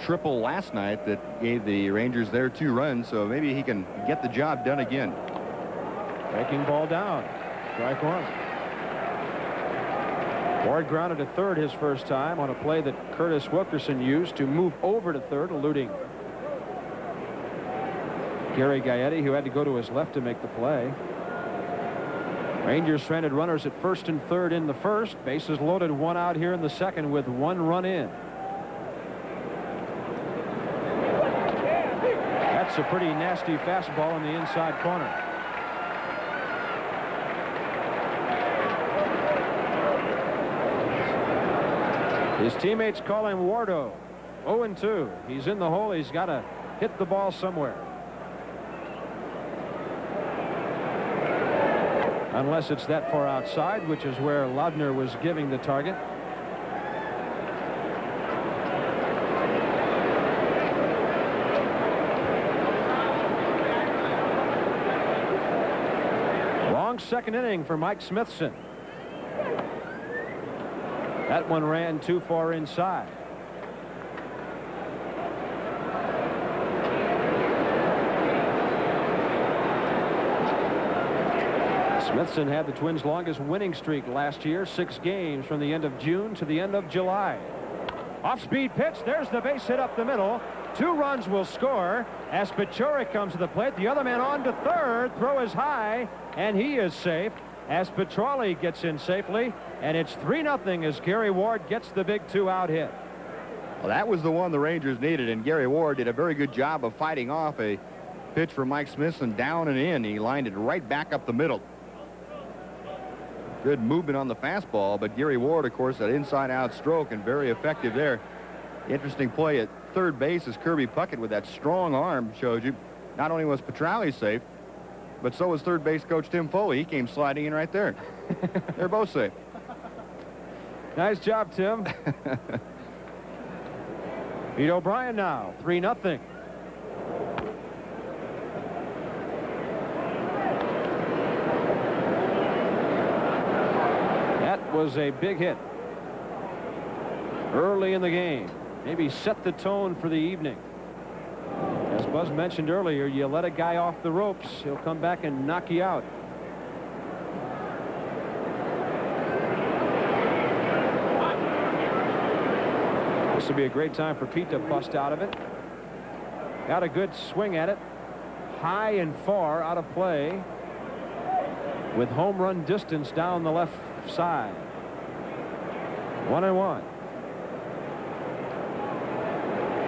triple last night that gave the Rangers their 2 runs, so maybe he can get the job done again. Breaking ball down. Strike 1. Ward grounded to third his first time on a play that Curtis Wilkerson used to move over to third, eluding Gary Gaetti, who had to go to his left to make the play. Rangers stranded runners at first and third in the first. Bases loaded, 1 out here in the second with 1 run in. That's a pretty nasty fastball in the inside corner. His teammates call him Wardo. 0-2. He's in the hole. He's got to hit the ball somewhere. Unless it's that far outside, which is where Laudner was giving the target. Long second inning for Mike Smithson. That one ran too far inside. Smithson had the Twins' longest winning streak last year, 6 games from the end of June to the end of July. Off-speed pitch. There's the base hit up the middle. 2 runs will score as Paciorek comes to the plate. The other man on to third. Throw is high, and he is safe as Petralli gets in safely, and it's 3-0 as Gary Ward gets the big 2-out hit. Well, that was the one the Rangers needed, and Gary Ward did a very good job of fighting off a pitch for Mike Smithson down and in. He lined it right back up the middle. Good movement on the fastball, but Gary Ward, of course, that inside-out stroke and very effective there. Interesting play at third base as Kirby Puckett with that strong arm showed you. Not only was Petralli safe, but so was third base coach Tim Foley. He came sliding in right there. They're both safe. Nice job, Tim. Pete O'Brien now, 3-0. That was a big hit early in the game. Maybe set the tone for the evening. As Buzz mentioned earlier, you let a guy off the ropes, he'll come back and knock you out. This will be a great time for Pete to bust out of it. Got a good swing at it. High and far out of play with home run distance down the left side. 1-1.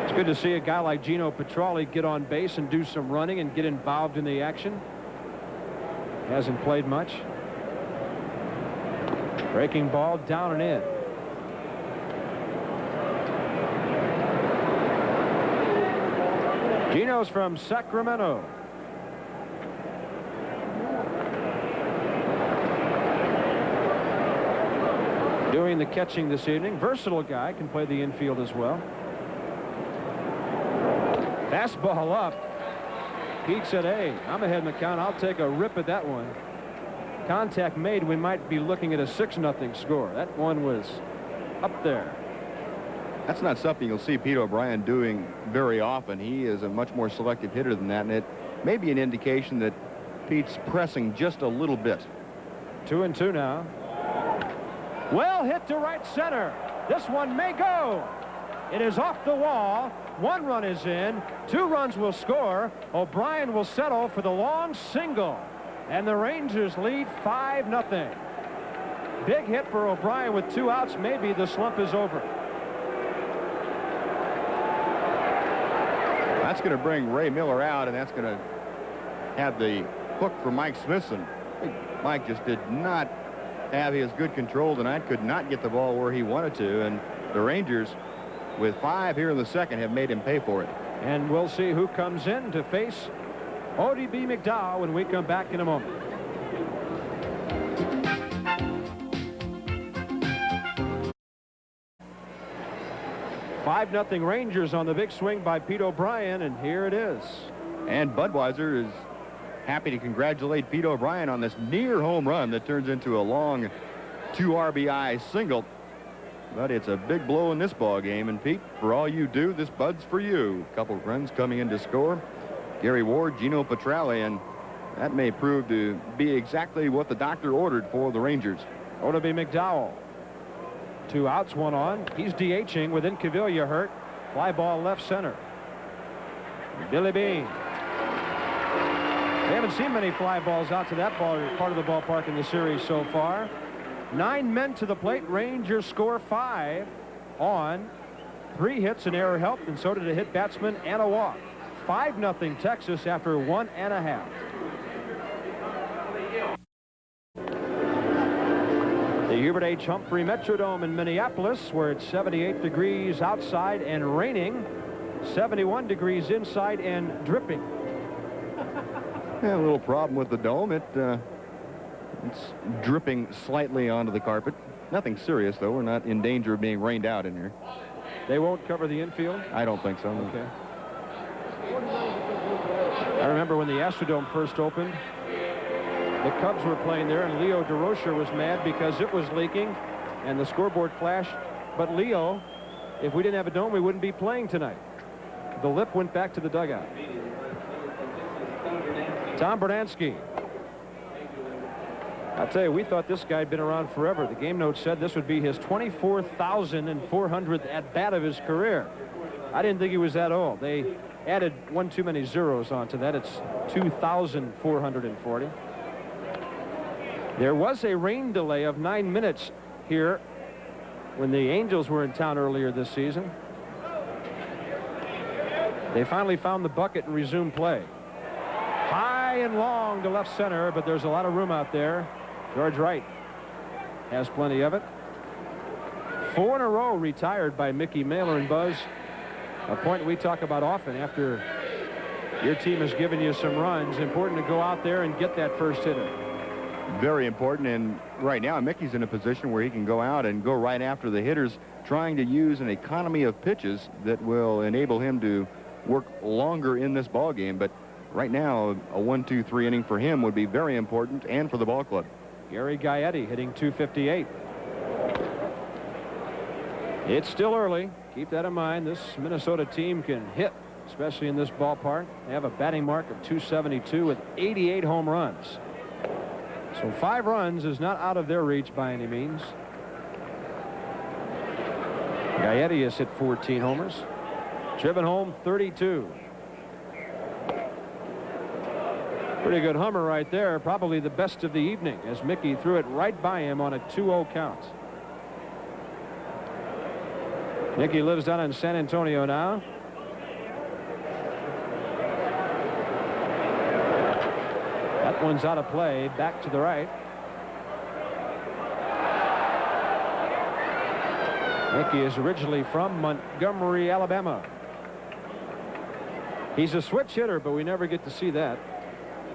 It's good to see a guy like Gino Petralli get on base and do some running and get involved in the action. Hasn't played much. Breaking ball down and in. Gino's from Sacramento. Doing the catching this evening. Versatile guy, can play the infield as well. Fastball up. Pete said, hey, I'm ahead in the count. I'll take a rip at that one. Contact made. We might be looking at a 6-0 score. That one was up there. That's not something you'll see Pete O'Brien doing very often. He is a much more selective hitter than that, and it may be an indication that Pete's pressing just a little bit. 2-2 now. Well hit to right center. This one may go. It is off the wall. 1 run is in. 2 runs will score. O'Brien will settle for the long single, and the Rangers lead 5-0. Big hit for O'Brien with 2 outs. Maybe the slump is over. That's going to bring Ray Miller out, and that's going to have the hook for Mike Smithson. I think Mike just did not have his good control tonight, could not get the ball where he wanted to, and the Rangers, with 5 here in the second, have made him pay for it. And we'll see who comes in to face ODB McDowell when we come back in a moment. Five-0 Rangers on the big swing by Pete O'Brien, and here it is. And Budweiser is happy to congratulate Pete O'Brien on this near home run that turns into a long 2 RBI single. But it's a big blow in this ball game. And Pete, for all you do, this Bud's for you. A couple runs coming in to score. Gary Ward, Gino Petrale, and that may prove to be exactly what the doctor ordered for the Rangers. ODB McDowell. 2 outs, 1 on. He's DHing with Incaviglia hurt. Fly ball left center. Billy Beane. We haven't seen many fly balls out to that part of the ballpark in the series so far. 9 men to the plate. Rangers score 5 on 3 hits, an error helped, and so did a hit batsman and a walk. 5-0 Texas after 1.5. The Hubert H. Humphrey Metrodome in Minneapolis, where it's 78 degrees outside and raining, 71 degrees inside and dripping. Yeah, a little problem with the dome. It's dripping slightly onto the carpet. Nothing serious, though. We're not in danger of being rained out in here. They won't cover the infield? I don't think so. Okay. I remember when the Astrodome first opened, the Cubs were playing there, and Leo DeRocher was mad because it was leaking, and the scoreboard flashed. But Leo, if we didn't have a dome, we wouldn't be playing tonight. The lip went back to the dugout. Tom Bernansky. I'll tell you, we thought this guy had been around forever. The game note said this would be his 24,400th at-bat of his career. I didn't think he was that old. They added one too many zeros onto that. It's 2,440. There was a rain delay of 9 minutes here when the Angels were in town earlier this season. They finally found the bucket and resumed play. High and long to left center, but there's a lot of room out there. George Wright has plenty of it. 4 in a row retired by Mickey Mailer, and Buzz, a point we talk about often. After your team has given you some runs, important to go out there and get that first hitter. Very important, and right now Mickey's in a position where he can go out and go right after the hitters, trying to use an economy of pitches that will enable him to work longer in this ball game. But right now, a 1-2-3 inning for him would be very important, and for the ball club. Gary Gaetti hitting .258. It's still early. Keep that in mind. This Minnesota team can hit, especially in this ballpark. They have a batting mark of .272 with 88 home runs. So 5 runs is not out of their reach by any means. Gaetti has hit 14 homers. Driven home 32. Pretty good hummer right there. Probably the best of the evening, as Mickey threw it right by him on a 2-0 count. Mickey lives down in San Antonio now. That one's out of play. Back to the right. Mickey is originally from Montgomery, Alabama. He's a switch hitter, but we never get to see that.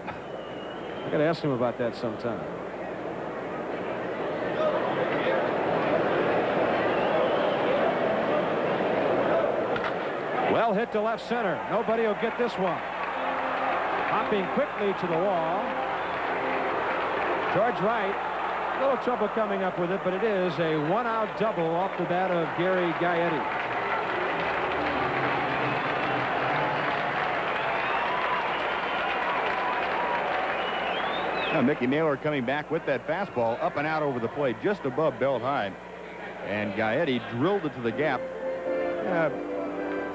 I got to ask him about that sometime. Well hit to left center. Nobody will get this one. Hopping quickly to the wall. George Wright. A little trouble coming up with it, but it is a 1-out double off the bat of Gary Gaetti. Now, Mickey Mailer coming back with that fastball up and out over the plate, just above belt high. And Gaetti drilled it to the gap.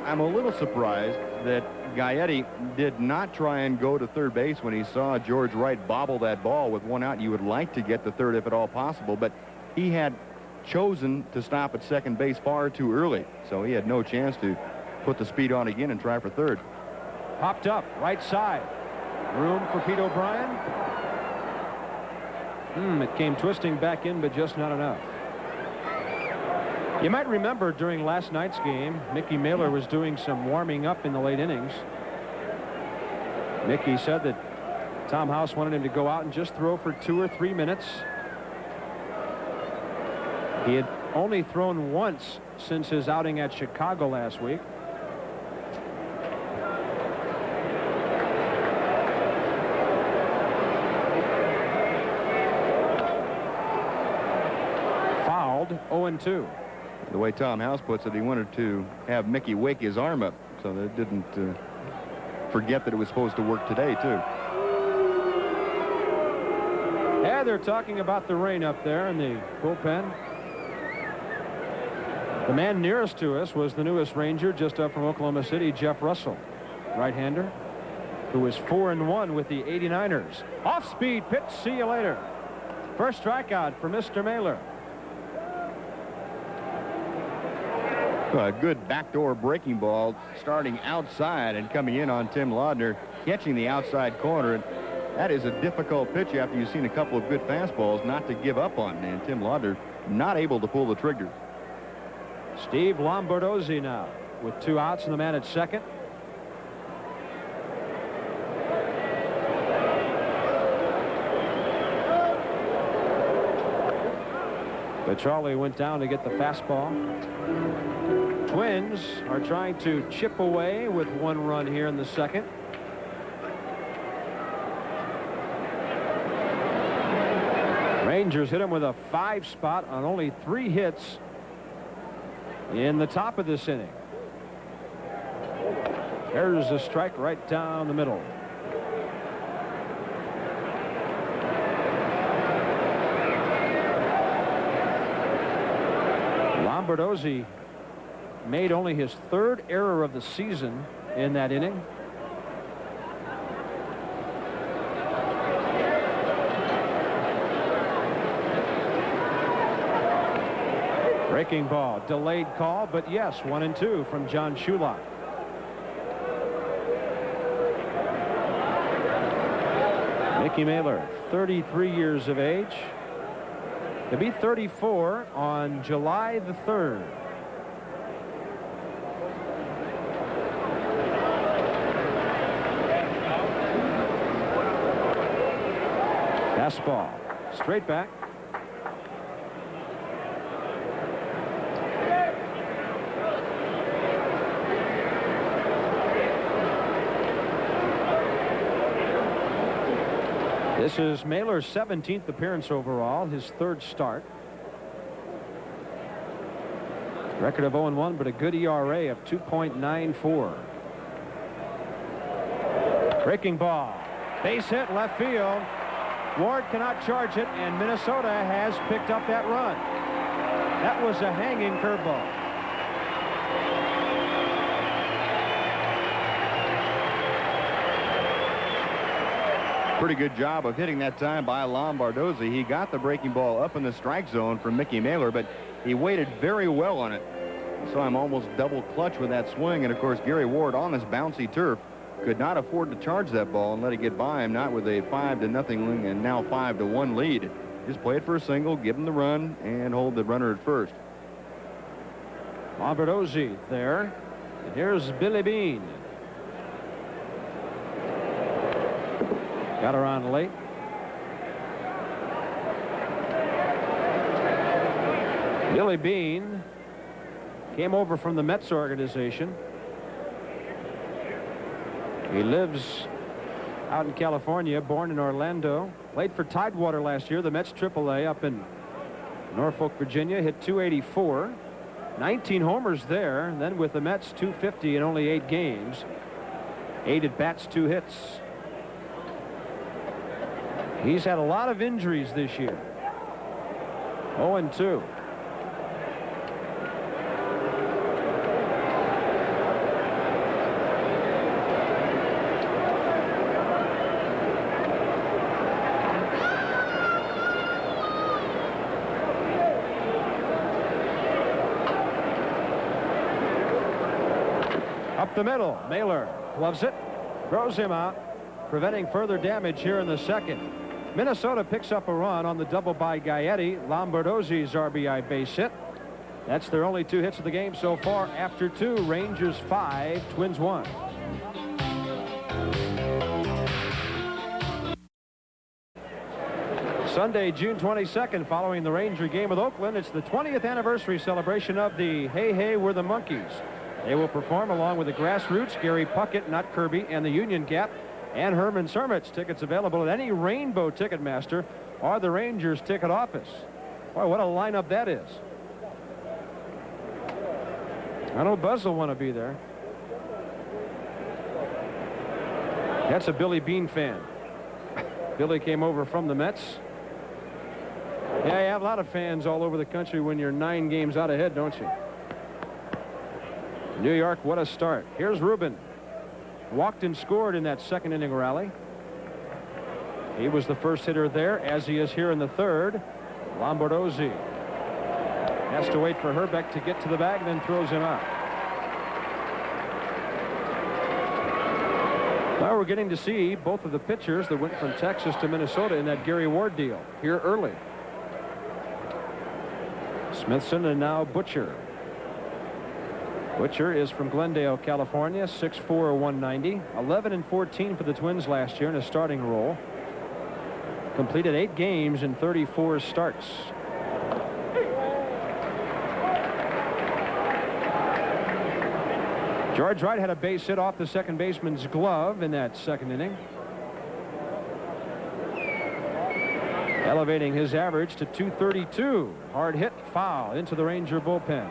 I'm a little surprised that Gaetti did not try and go to third base when he saw George Wright bobble that ball with 1 out. You would like to get to third if at all possible, but he had chosen to stop at second base far too early, so he had no chance to put the speed on again and try for third. Popped up, right side. Room for Pete O'Brien. It came twisting back in, but just not enough. You might remember during last night's game, Mickey Mailer was doing some warming up in the late innings. Mickey said that Tom House wanted him to go out and just throw for 2 or 3 minutes. He had only thrown once since his outing at Chicago last week. Fouled, 0-2. The way Tom House puts it, he wanted to have Mickey wake his arm up so that it didn't forget that it was supposed to work today, too. Yeah, they're talking about the rain up there in the bullpen. The man nearest to us was the newest Ranger just up from Oklahoma City, Jeff Russell, right-hander, who was 4-1 with the 89ers. Off-speed pitch, see you later. First strikeout for Mr. Mailer. A good backdoor breaking ball starting outside and coming in on Tim Laudner, catching the outside corner. And that is a difficult pitch after you've seen a couple of good fastballs not to give up on. And Tim Laudner not able to pull the trigger. Steve Lombardozzi now with 2 outs and the man at second. Petralli went down to get the fastball. Twins are trying to chip away with 1 run here in the second. Rangers hit him with a 5 spot on only 3 hits in the top of this inning. There's a strike right down the middle. Lombardozzi made only his 3rd error of the season in that inning. Breaking ball, delayed call, but yes, 1-2 from John Shulak. Mickey Mailer, 33 years of age. To be 34 on July the 3rd. Fastball, straight back. This is Mailer's 17th appearance overall, his 3rd start. Record of 0-1, but a good ERA of 2.94. Breaking ball, base hit, left field. Ward cannot charge it, and Minnesota has picked up that run. That was a hanging curveball. Pretty good job of hitting that time by Lombardozzi. He got the breaking ball up in the strike zone from Mickey Mailer, but he waited very well on it. Saw him almost double clutch with that swing, and of course Gary Ward on this bouncy turf could not afford to charge that ball and let it get by him, not with a 5-0 and now 5-1 lead. Just play it for a single, give him the run, and hold the runner at first. Lombardozzi there. And here's Billy Beane. Got her on late. Billy Beane came over from the Mets organization. He lives out in California, born in Orlando. Played for Tidewater last year, the Mets AAA up in Norfolk, Virginia. Hit .284. 19 homers there. And then with the Mets, .250 in only 8 games. 8 at bats, 2 hits. He's had a lot of injuries this year. 0-2. Up the middle, Mailer gloves it, throws him out, preventing further damage here in the second. Minnesota picks up a run on the double by Gaetti. Lombardozzi's RBI base hit. That's their only 2 hits of the game so far. After 2, Rangers 5, Twins 1. Sunday, June 22nd, following the Ranger game with Oakland, it's the 20th anniversary celebration of the Hey Hey We're the Monkeys. They will perform along with the Grassroots, Gary Puckett, Nut Kirby, and the Union Gap, and Herman Sermitz. Tickets available at any Rainbow Ticketmaster or the Rangers ticket office. Boy, what a lineup that is. I know Buzz will want to be there. That's a Billy Beane fan. Billy came over from the Mets. Yeah, you have a lot of fans all over the country when you're 9 games out ahead, don't you? New York, what a start. Here's Ruben. Walked and scored in that 2nd inning rally. He was the first hitter there, as he is here in the 3rd. Lombardozzi has to wait for Herbeck to get to the bag, then throws him out. Now we're getting to see both of the pitchers that went from Texas to Minnesota in that Gary Ward deal here early. Smithson and now Butcher. Butcher is from Glendale, California, 6'4", 190, 11-14 for the Twins last year in a starting role. Completed 8 games in 34 starts. George Wright had a base hit off the second baseman's glove in that 2nd inning, elevating his average to 232. Hard hit, foul into the Ranger bullpen.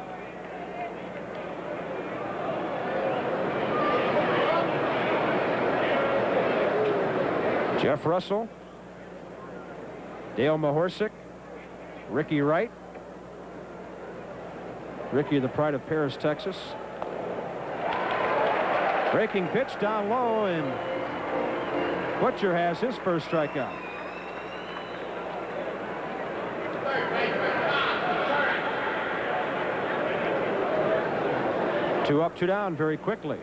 Jeff Russell, Dale Mahorsic, Ricky Wright. Ricky, the pride of Paris, Texas. Breaking pitch down low, and Butcher has his first strikeout. Two up, two down very quickly.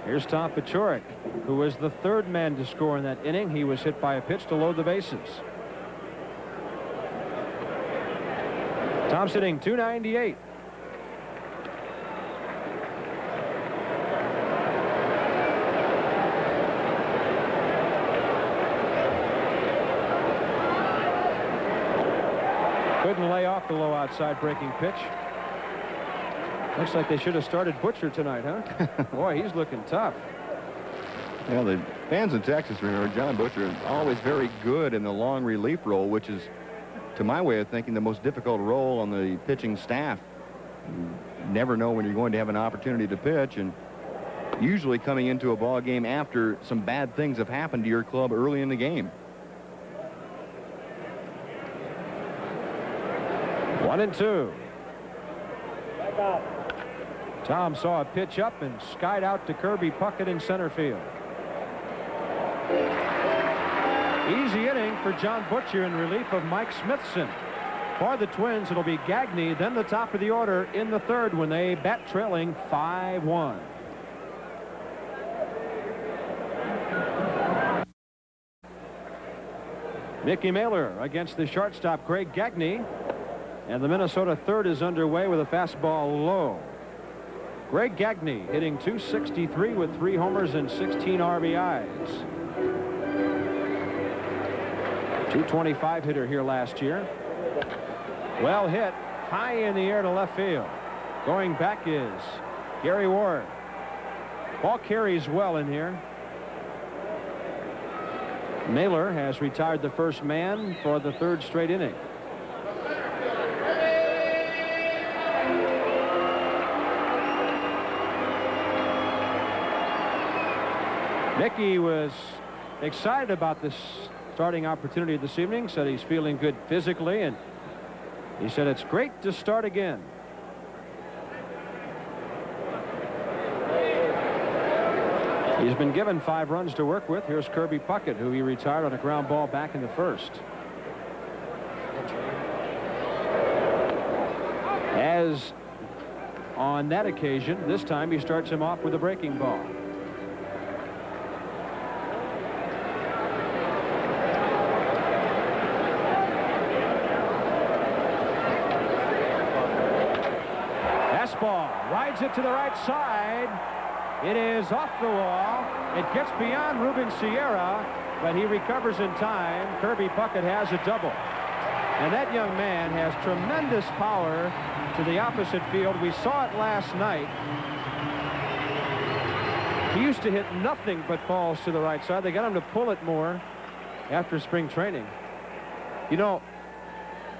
Here's Tom Paciorek, who was the 3rd man to score in that inning. He was hit by a pitch to load the bases. Tom's hitting .298. Couldn't lay off the low outside breaking pitch. Looks like they should have started Butcher tonight, huh? Boy, he's looking tough. Well, the fans in Texas remember John Butcher is always very good in the long relief role, which is, to my way of thinking, the most difficult role on the pitching staff. You never know when you're going to have an opportunity to pitch, and usually coming into a ball game after some bad things have happened to your club early in the game. 1-2. Tom saw a pitch up and skied out to Kirby Puckett in center field. Easy inning for John Butcher in relief of Mike Smithson. For the Twins, it'll be Gagne, then the top of the order in the 3rd when they bat trailing 5-1. Mickey Mailer against the shortstop Greg Gagne. And the Minnesota 3rd is underway with a fastball low. Greg Gagne hitting .263 with 3 homers and 16 RBIs. .225 hitter here last year. Well hit, high in the air to left field. Going back is Gary Ward. Ball carries well in here. Mailer has retired the first man for the 3rd straight inning. Mickey was excited about this starting opportunity this evening. Said he's feeling good physically, and he said it's great to start again. He's been given 5 runs to work with. Here's Kirby Puckett, who he retired on a ground ball back in the 1st. As on that occasion, this time he starts him off with a breaking ball. ball. Rides it to the right side. It is off the wall. It gets beyond Ruben Sierra, but he recovers in time. Kirby Puckett has a double. And that young man has tremendous power to the opposite field. We saw it last night. He used to hit nothing but balls to the right side. They got him to pull it more after spring training. You know,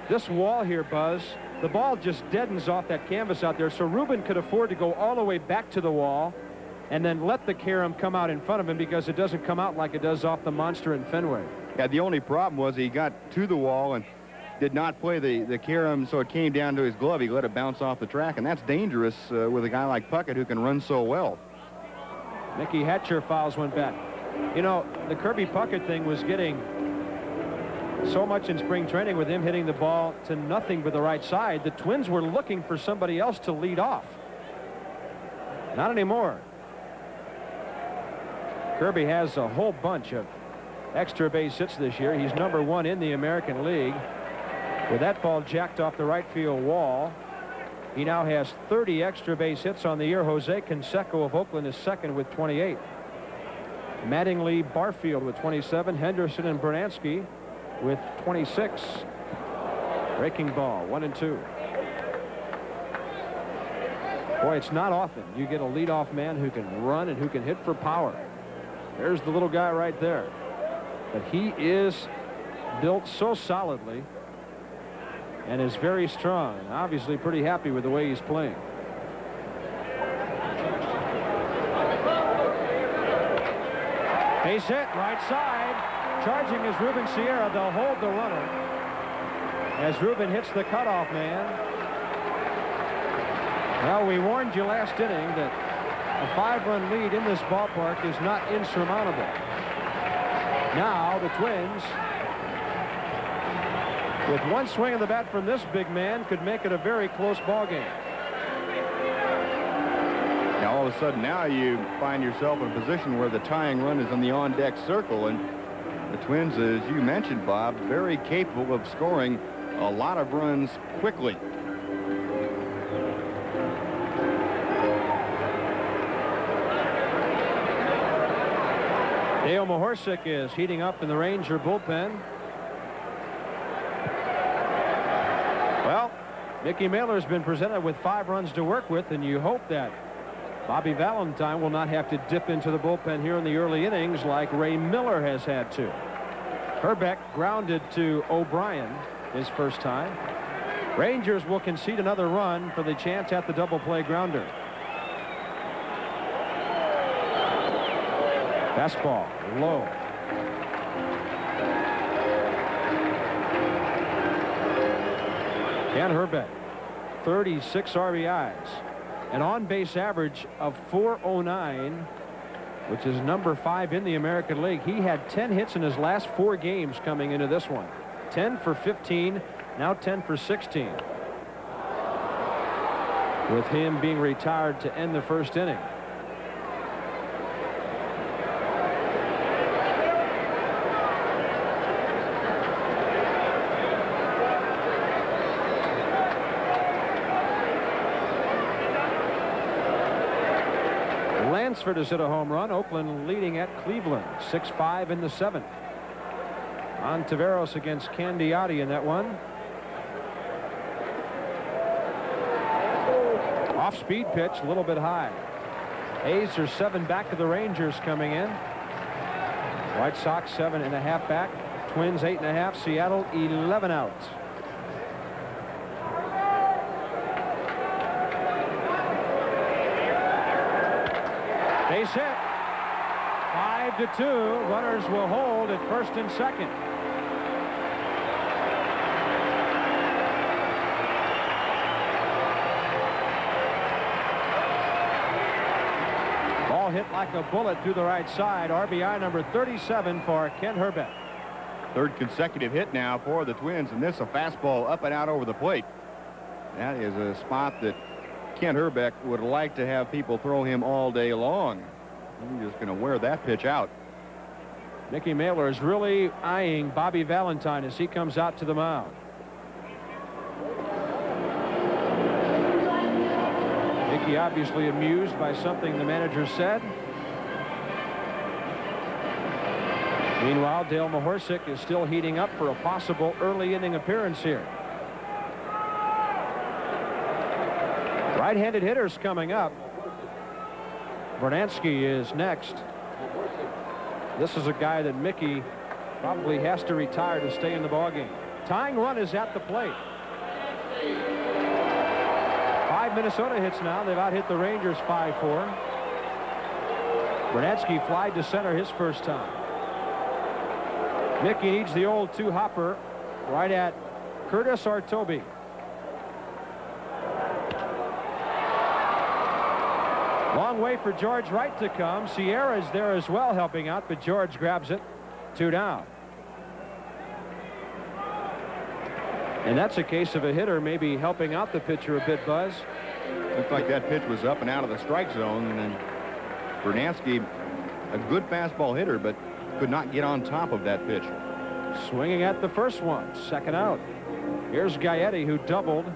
this wall here, Buzz, the ball just deadens off that canvas out there, so Ruben could afford to go all the way back to the wall and then let the carom come out in front of him, because it doesn't come out like it does off the monster in Fenway. Yeah, the only problem was he got to the wall and did not play the carom, so it came down to his glove. He let it bounce off the track, and that's dangerous with a guy like Puckett who can run so well. Mickey Hatcher fouls one back. You know, the Kirby Puckett thing was getting so much in spring training with him hitting the ball to nothing but the right side. The Twins were looking for somebody else to lead off. Not anymore. Kirby has a whole bunch of extra base hits this year. He's #1 in the American League. With that ball jacked off the right field wall, he now has 30 extra base hits on the year. Jose Canseco of Oakland is second with 28. Mattingly, Barfield with 27. Henderson and Bernansky with 26. Breaking ball, 1-2. Boy, it's not often you get a leadoff man who can run and who can hit for power. There's the little guy right there. But he is built so solidly and is very strong, and obviously pretty happy with the way he's playing. Base hit, right side. Charging is Ruben Sierra. They'll hold the runner as Ruben hits the cutoff man. Well, we warned you last inning that a 5-run lead in this ballpark is not insurmountable. Now the Twins, with one swing of the bat from this big man, could make it a very close ball game. Now all of a sudden now you find yourself in a position where the tying run is in the on-deck circle, and the Twins, as you mentioned, Bob, very capable of scoring a lot of runs quickly. Dale Mahorsik is heating up in the Ranger bullpen. Well, Mickey Mailer's been presented with 5 runs to work with, and you hope that Bobby Valentine will not have to dip into the bullpen here in the early innings like Ray Miller has had to. Herbeck grounded to O'Brien his first time. Rangers will concede another run for the chance at the double play grounder. Fastball low. Ken Herbeck, 36 RBIs, an on-base average of .409, which is #5 in the American League. He had 10 hits in his last 4 games coming into this one. 10 for 15, now 10 for 16. With him being retired to end the first inning. Lansford has hit a home run. Oakland leading at Cleveland 6-5 in the 7th. On Taveros against Candiotti in that one. Off speed pitch, a little bit high. A's are 7 back to the Rangers coming in. White Sox 7.5 back. Twins 8.5. Seattle 11 out. Base hit. 5-2. Runners will hold at first and second. Ball hit like a bullet through the right side. RBI number 37 for Ken Herbeck. 3rd consecutive hit now for the Twins, and this a fastball up and out over the plate. That is a spot that Kent Herbeck would like to have people throw him all day long. He's just going to wear that pitch out. Mickey Mailer is really eyeing Bobby Valentine as he comes out to the mound. Mickey obviously amused by something the manager said. Meanwhile, Dale Mahorsik is still heating up for a possible early inning appearance here. Right-handed hitters coming up. Bernansky is next. This is a guy that Mickey probably has to retire to stay in the ballgame. Tying run is at the plate. 5 Minnesota hits now. They've out-hit the Rangers 5-4. Bernansky flied to center his first time. Mickey needs the old two-hopper right at Curtis Artobi. Long way for George Wright to come. Sierra's there as well helping out, but George grabs it. 2 down. And that's a case of a hitter maybe helping out the pitcher a bit, Buzz. Looked like that pitch was up and out of the strike zone, and then Bernansky, a good fastball hitter, but could not get on top of that pitch. Swinging at the first one. Second out. Here's Gaetti, who doubled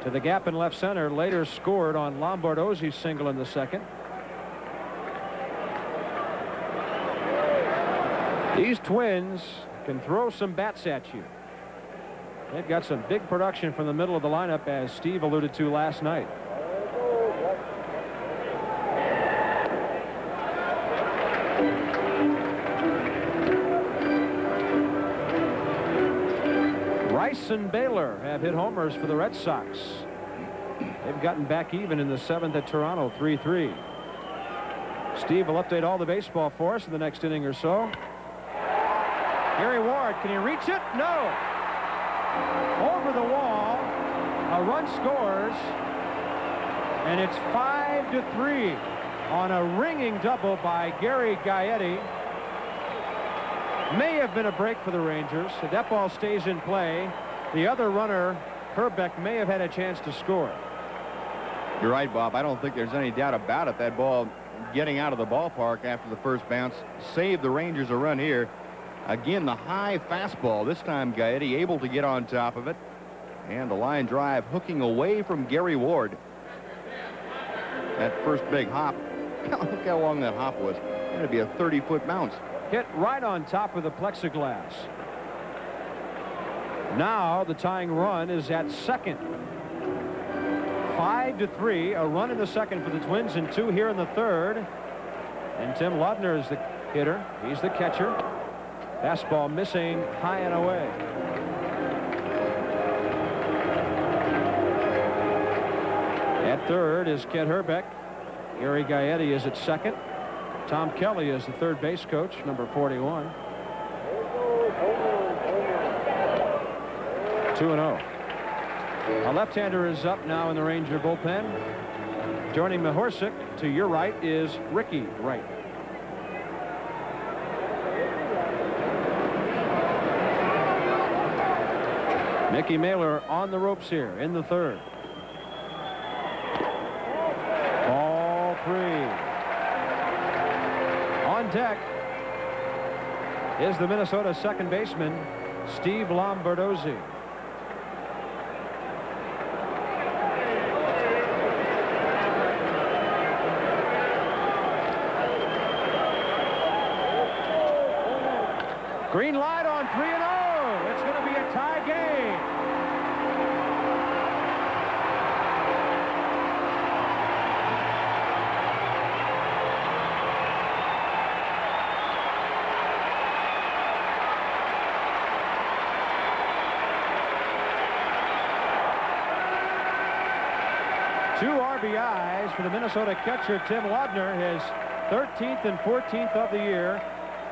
to the gap in left center. Later scored on Lombardozzi's single in the second. These Twins can throw some bats at you. They've got some big production from the middle of the lineup, as Steve alluded to last night. Rice and Baylor have hit homers for the Red Sox. They've gotten back even in the 7th at Toronto, 3-3. Steve will update all the baseball for us in the next inning or so. Gary Ward, can he reach it? No. Over the wall, a run scores, and it's 5-3 on a ringing double by Gary Gaetti. May have been a break for the Rangers. If that ball stays in play, the other runner, Herbeck, may have had a chance to score. You're right, Bob. I don't think there's any doubt about it. That ball getting out of the ballpark after the first bounce saved the Rangers a run here. Again, the high fastball. This time, Gaetti able to get on top of it. And the line drive hooking away from Gary Ward. That first big hop. Look how long that hop was. It's going to be a 30-foot bounce. Hit right on top of the plexiglass. Now the tying run is at second. 5-3. A run in the second for the Twins and 2 here in the third. And Tim Laudner is the hitter. He's the catcher. Fastball missing high and away. At third is Kent Herbeck. Gary Gaetti is at second. Tom Kelly is the third base coach, number 41. 2-0. A left-hander is up now in the Ranger bullpen. Joining Mahorsik to your right is Ricky Wright. Mickey Mailer on the ropes here in the third. Ball 3. On deck is the Minnesota second baseman, Steve Lombardozzi. Green light on 3-0. It's going to be a tie game. Two RBIs for the Minnesota catcher, Tim Laudner, his 13th and 14th of the year.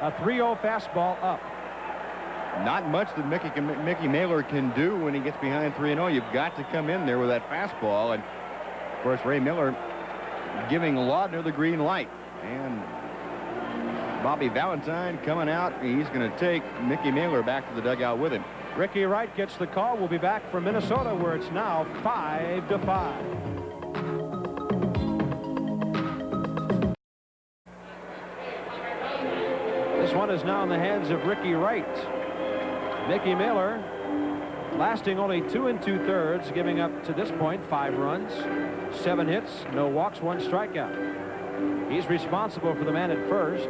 A 3-0 fastball up. Not much that Mickey Mailer can do when he gets behind 3-0. You've got to come in there with that fastball. And, of course, Ray Miller giving Laudner the green light. And Bobby Valentine coming out. He's going to take Mickey Mailer back to the dugout with him. Ricky Wright gets the call. We'll be back from Minnesota, where it's now 5-5. This one is now in the hands of Ricky Wright. Mickey Mailer lasting only 2 2/3, giving up to this point 5 runs, 7 hits, no walks, 1 strikeout. He's responsible for the man at first,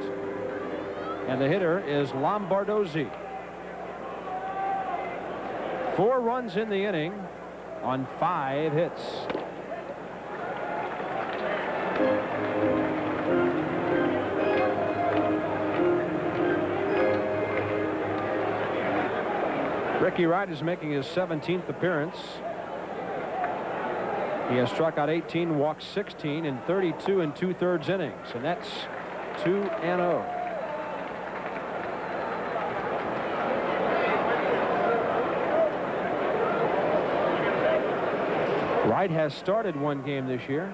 and the hitter is Lombardozzi. 4 runs in the inning on 5 hits. Ricky Wright is making his 17th appearance. He has struck out 18, walked 16 in 32 2/3 innings, and that's 2-0. Wright has started 1 game this year.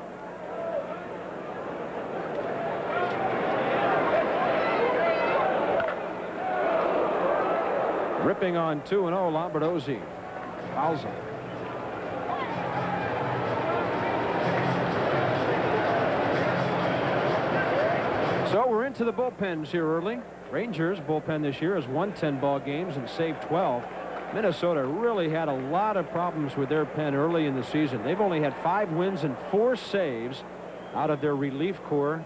Ripping on 2-0, Lombardozzi fouls him. So we're into the bullpens here early. Rangers bullpen this year has won 10 ball games and saved 12. Minnesota really had a lot of problems with their pen early in the season. They've only had 5 wins and 4 saves out of their relief corps,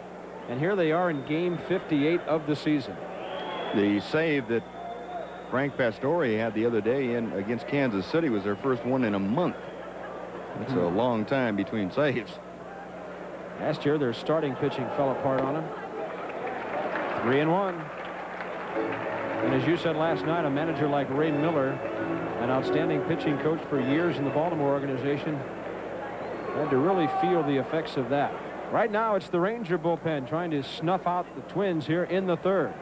and here they are in game 58 of the season. The save that Frank Pastore had the other day against Kansas City was their first one in a month. It's a long time between saves. Last year their starting pitching fell apart on them. 3-1. And as you said last night, a manager like Ray Miller, an outstanding pitching coach for years in the Baltimore organization, had to really feel the effects of that. Right now it's the Ranger bullpen trying to snuff out the Twins here in the 3rd.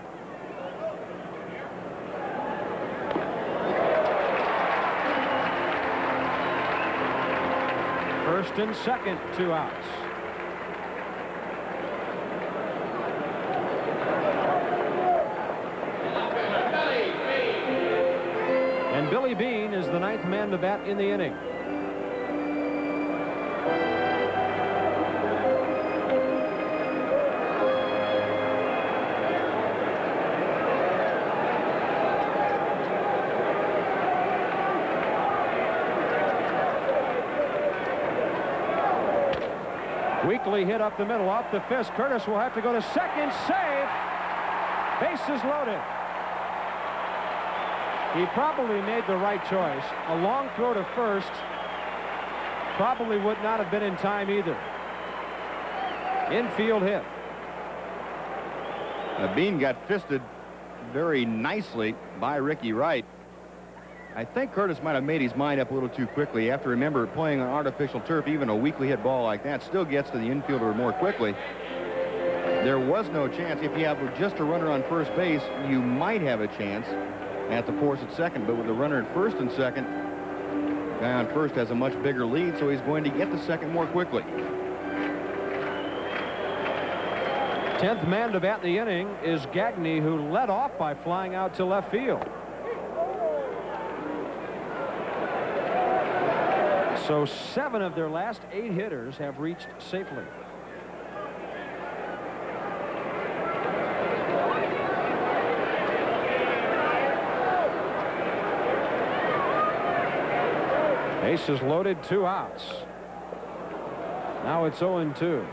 First and second, 2 outs. And Billy Beane is the 9th man to bat in the inning. Weekly hit up the middle, off the fist. Curtis will have to go to second. Save. Bases loaded. He probably made the right choice. A long throw to first probably would not have been in time either. Infield hit. Beane got fisted very nicely by Ricky Wright. I think Curtis might have made his mind up a little too quickly. You have to remember, playing on artificial turf, even a weakly hit ball like that still gets to the infielder more quickly. There was no chance. If you have just a runner on first base, you might have a chance at the force at second. But with the runner at first and second, the guy on first has a much bigger lead, so he's going to get to second more quickly. 10th man to bat in the inning is Gagne, who led off by flying out to left field. So 7 of their last 8 hitters have reached safely. Bases loaded, 2 outs. Now it's 0-2.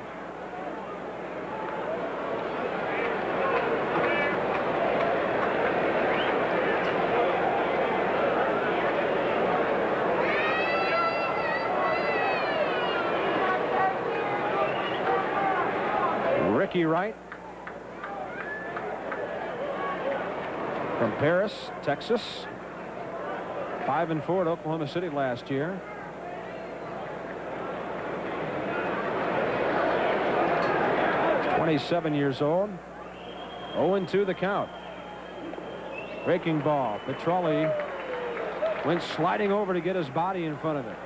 Ricky Wright from Paris, Texas. 5-4 at Oklahoma City last year. He's 27 years old. 0-2 the count. Breaking ball. Petrelli went sliding over to get his body in front of it.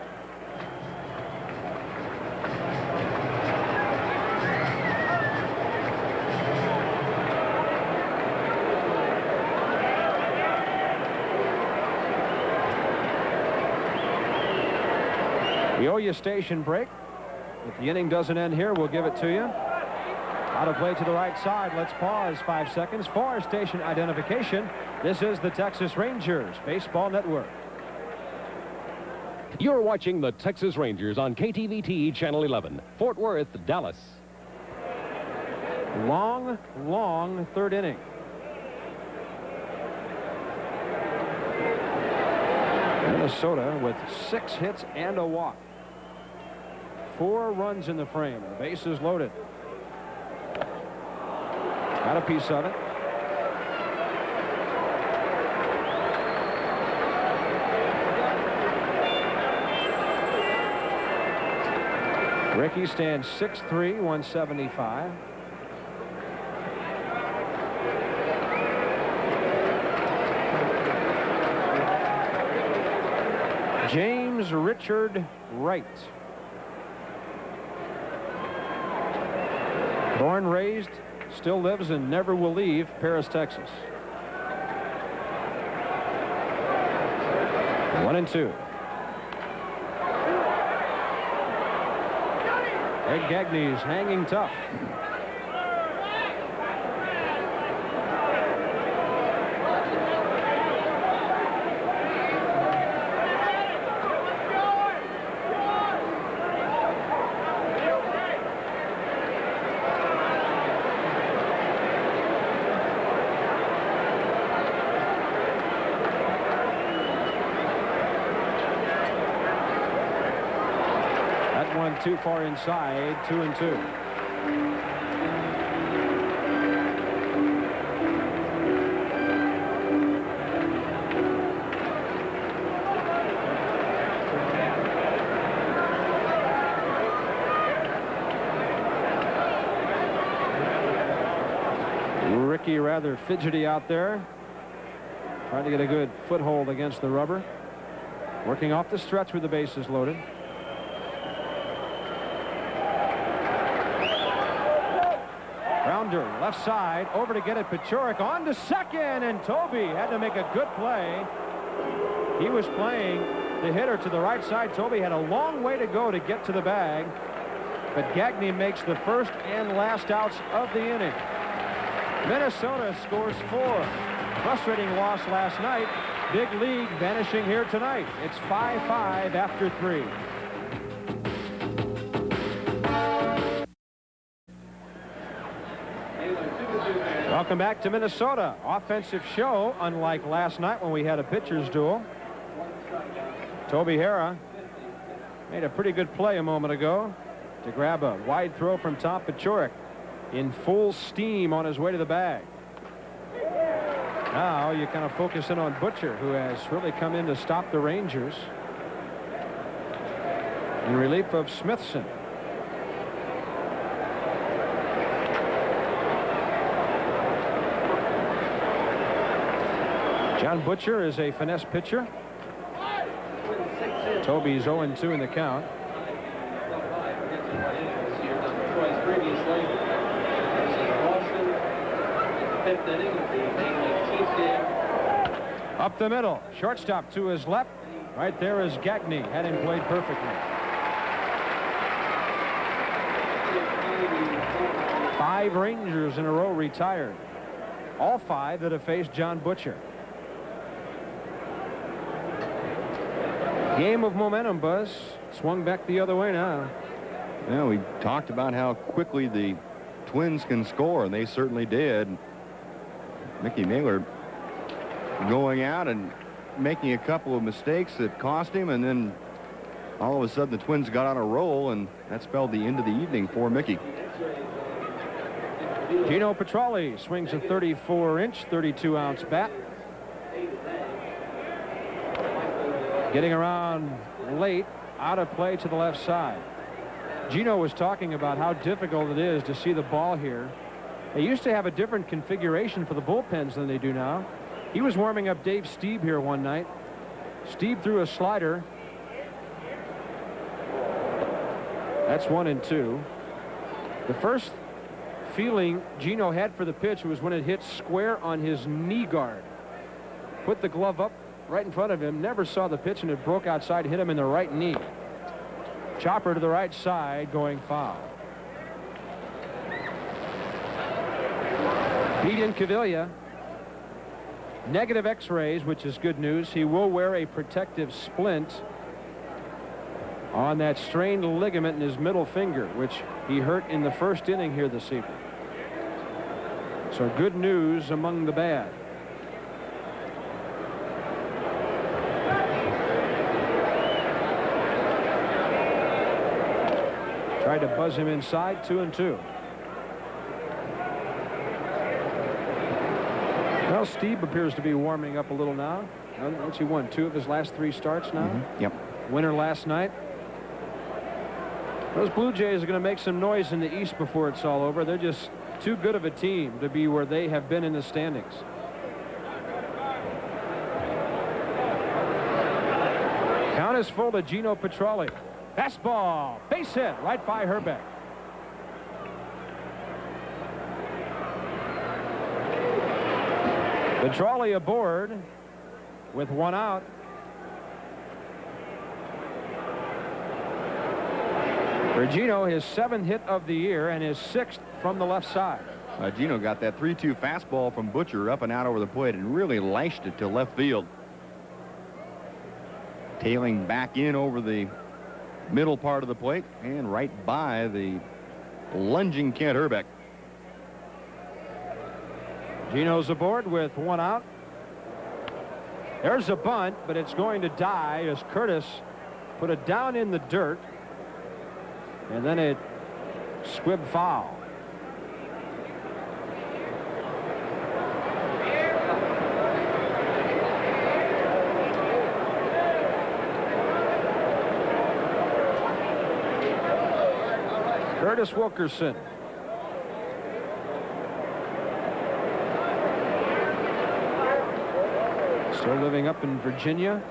We owe you a station break. If the inning doesn't end here, we'll give it to you. Out of play to the right side. Let's pause 5 seconds for station identification. This is the Texas Rangers Baseball Network. You're watching the Texas Rangers on KTVT Channel 11, Fort Worth, Dallas. Long, long third inning. Minnesota with 6 hits and a walk. 4 runs in the frame. The base is loaded. Got a piece of it. Rickey stands 6'3", 175. James Richard Wright. Born, raised, still lives and never will leave Paris, Texas. 1-2. Ed Gagney's hanging tough. Too far inside, 2-2. Rickey rather fidgety out there, trying to get a good foothold against the rubber. Working off the stretch with the bases loaded. Left side, over to get it. Paciorek on to second, and Toby had to make a good play. He was playing the hitter to the right side. Toby had a long way to go to get to the bag, but Gagney makes the first and last outs of the inning. Minnesota scores 4. Frustrating loss last night. Big league vanishing here tonight. It's 5-5 after 3. Welcome back to Minnesota. Offensive show, unlike last night when we had a pitcher's duel. Toby Harrah made a pretty good play a moment ago to grab a wide throw from Tom Paciorek in full steam on his way to the bag. Now you kind of focus in on Butcher, who has really come in to stop the Rangers in relief of Smithson. John Butcher is a finesse pitcher. Toby's 0-2 in the count. Up the middle, shortstop to his left. Right there is Gagney. Had him played perfectly. 5 Rangers in a row retired. All 5 that have faced John Butcher. Game of momentum, Buzz. Swung back the other way now. Well, we talked about how quickly the Twins can score, and they certainly did. Mickey Naylor going out and making a couple of mistakes that cost him, and then all of a sudden the Twins got on a roll, and that spelled the end of the evening for Mickey. Gino Petralli swings a 34-inch, 32-ounce bat. Getting around late, out of play to the left side. Gino was talking about how difficult it is to see the ball here. They used to have a different configuration for the bullpens than they do now. He was warming up Dave Stieb here one night. Stieb threw a slider. That's 1-2. The first feeling Gino had for the pitch was when it hit square on his knee guard. Put the glove up right in front of him, never saw the pitch, and it broke outside, hit him in the right knee. Chopper to the right side, going foul. Pete Incaviglia, negative x-rays, which is good news. He will wear a protective splint on that strained ligament in his middle finger, which he hurt in the first inning here this evening. So good news among the bad. Tried to buzz him inside, 2-2. Well, Steve appears to be warming up a little now. What's he won? 2 of his last 3 starts now? Yep. Winner last night. Those Blue Jays are going to make some noise in the East before it's all over. They're just too good of a team to be where they have been in the standings. Count is full to Gino Petralli. Fastball, base hit, right by Hrbek. Petralli aboard with 1 out. For Gino, his 7th hit of the year and his 6th from the left side. Gino got that 3-2 fastball from Butcher up and out over the plate and really lashed it to left field. Tailing back in over the middle part of the plate and right by the lunging Kent Hrbek. Gino's aboard with 1 out. There's a bunt, but it's going to die as Curtis put it down in the dirt. And then it squibbed foul. Curtis Wilkerson. Still living up in Virginia.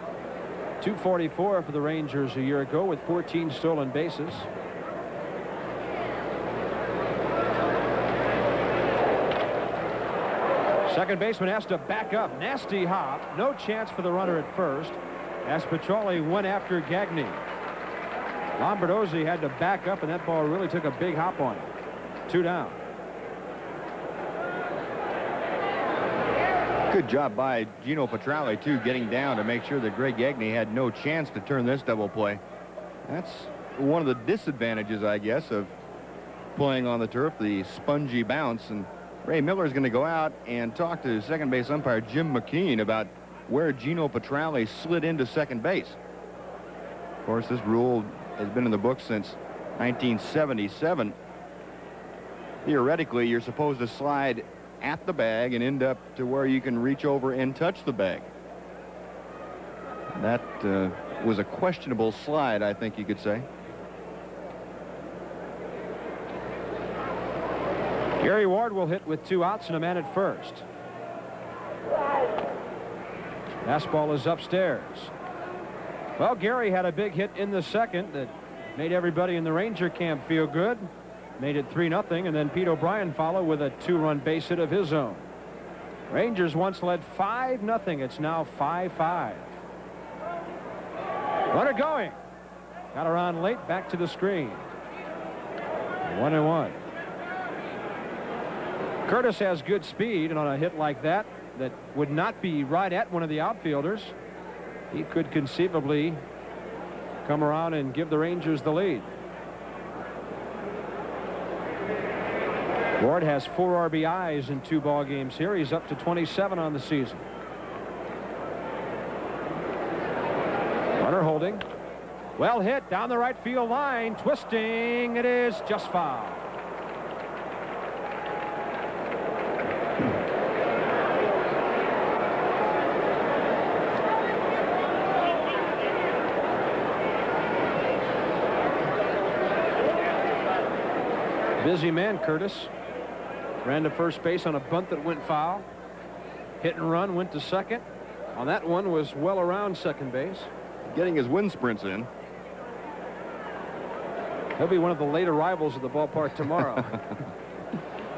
.244 for the Rangers a year ago with 14 stolen bases. Second baseman has to back up. Nasty hop. No chance for the runner at first as Petralli went after Gagne. Lombardozzi had to back up, and that ball really took a big hop on him. 2 down. Good job by Gino Petralli, too, getting down to make sure that Greg Gagne had no chance to turn this double play. That's one of the disadvantages, I guess, of playing on the turf, the spongy bounce. And Ray Miller is going to go out and talk to second base umpire Jim McKean about where Gino Petralli slid into second base. Of course, this rule has been in the books since 1977. Theoretically, you're supposed to slide at the bag and end up to where you can reach over and touch the bag. That was a questionable slide, I think you could say. Gary Ward will hit with 2 outs and a man at first. Fastball is upstairs. Well, Gary had a big hit in the second that made everybody in the Ranger camp feel good. Made it 3-0, and then Pete O'Brien followed with a 2-run base hit of his own. Rangers once led 5-0. It's now 5-5. Runner going. Got around late, back to the screen. 1-1. Curtis has good speed, and on a hit like that would not be right at one of the outfielders, he could conceivably come around and give the Rangers the lead. Ward has 4 RBIs in 2 ball games here. He's up to 27 on the season. Runner holding. Well hit down the right field line. Twisting. It is just foul. Busy man, Curtis. Ran to first base on a bunt that went foul. Hit and run, went to second. On that one was well around second base. Getting his wind sprints in. He'll be one of the late arrivals of the ballpark tomorrow.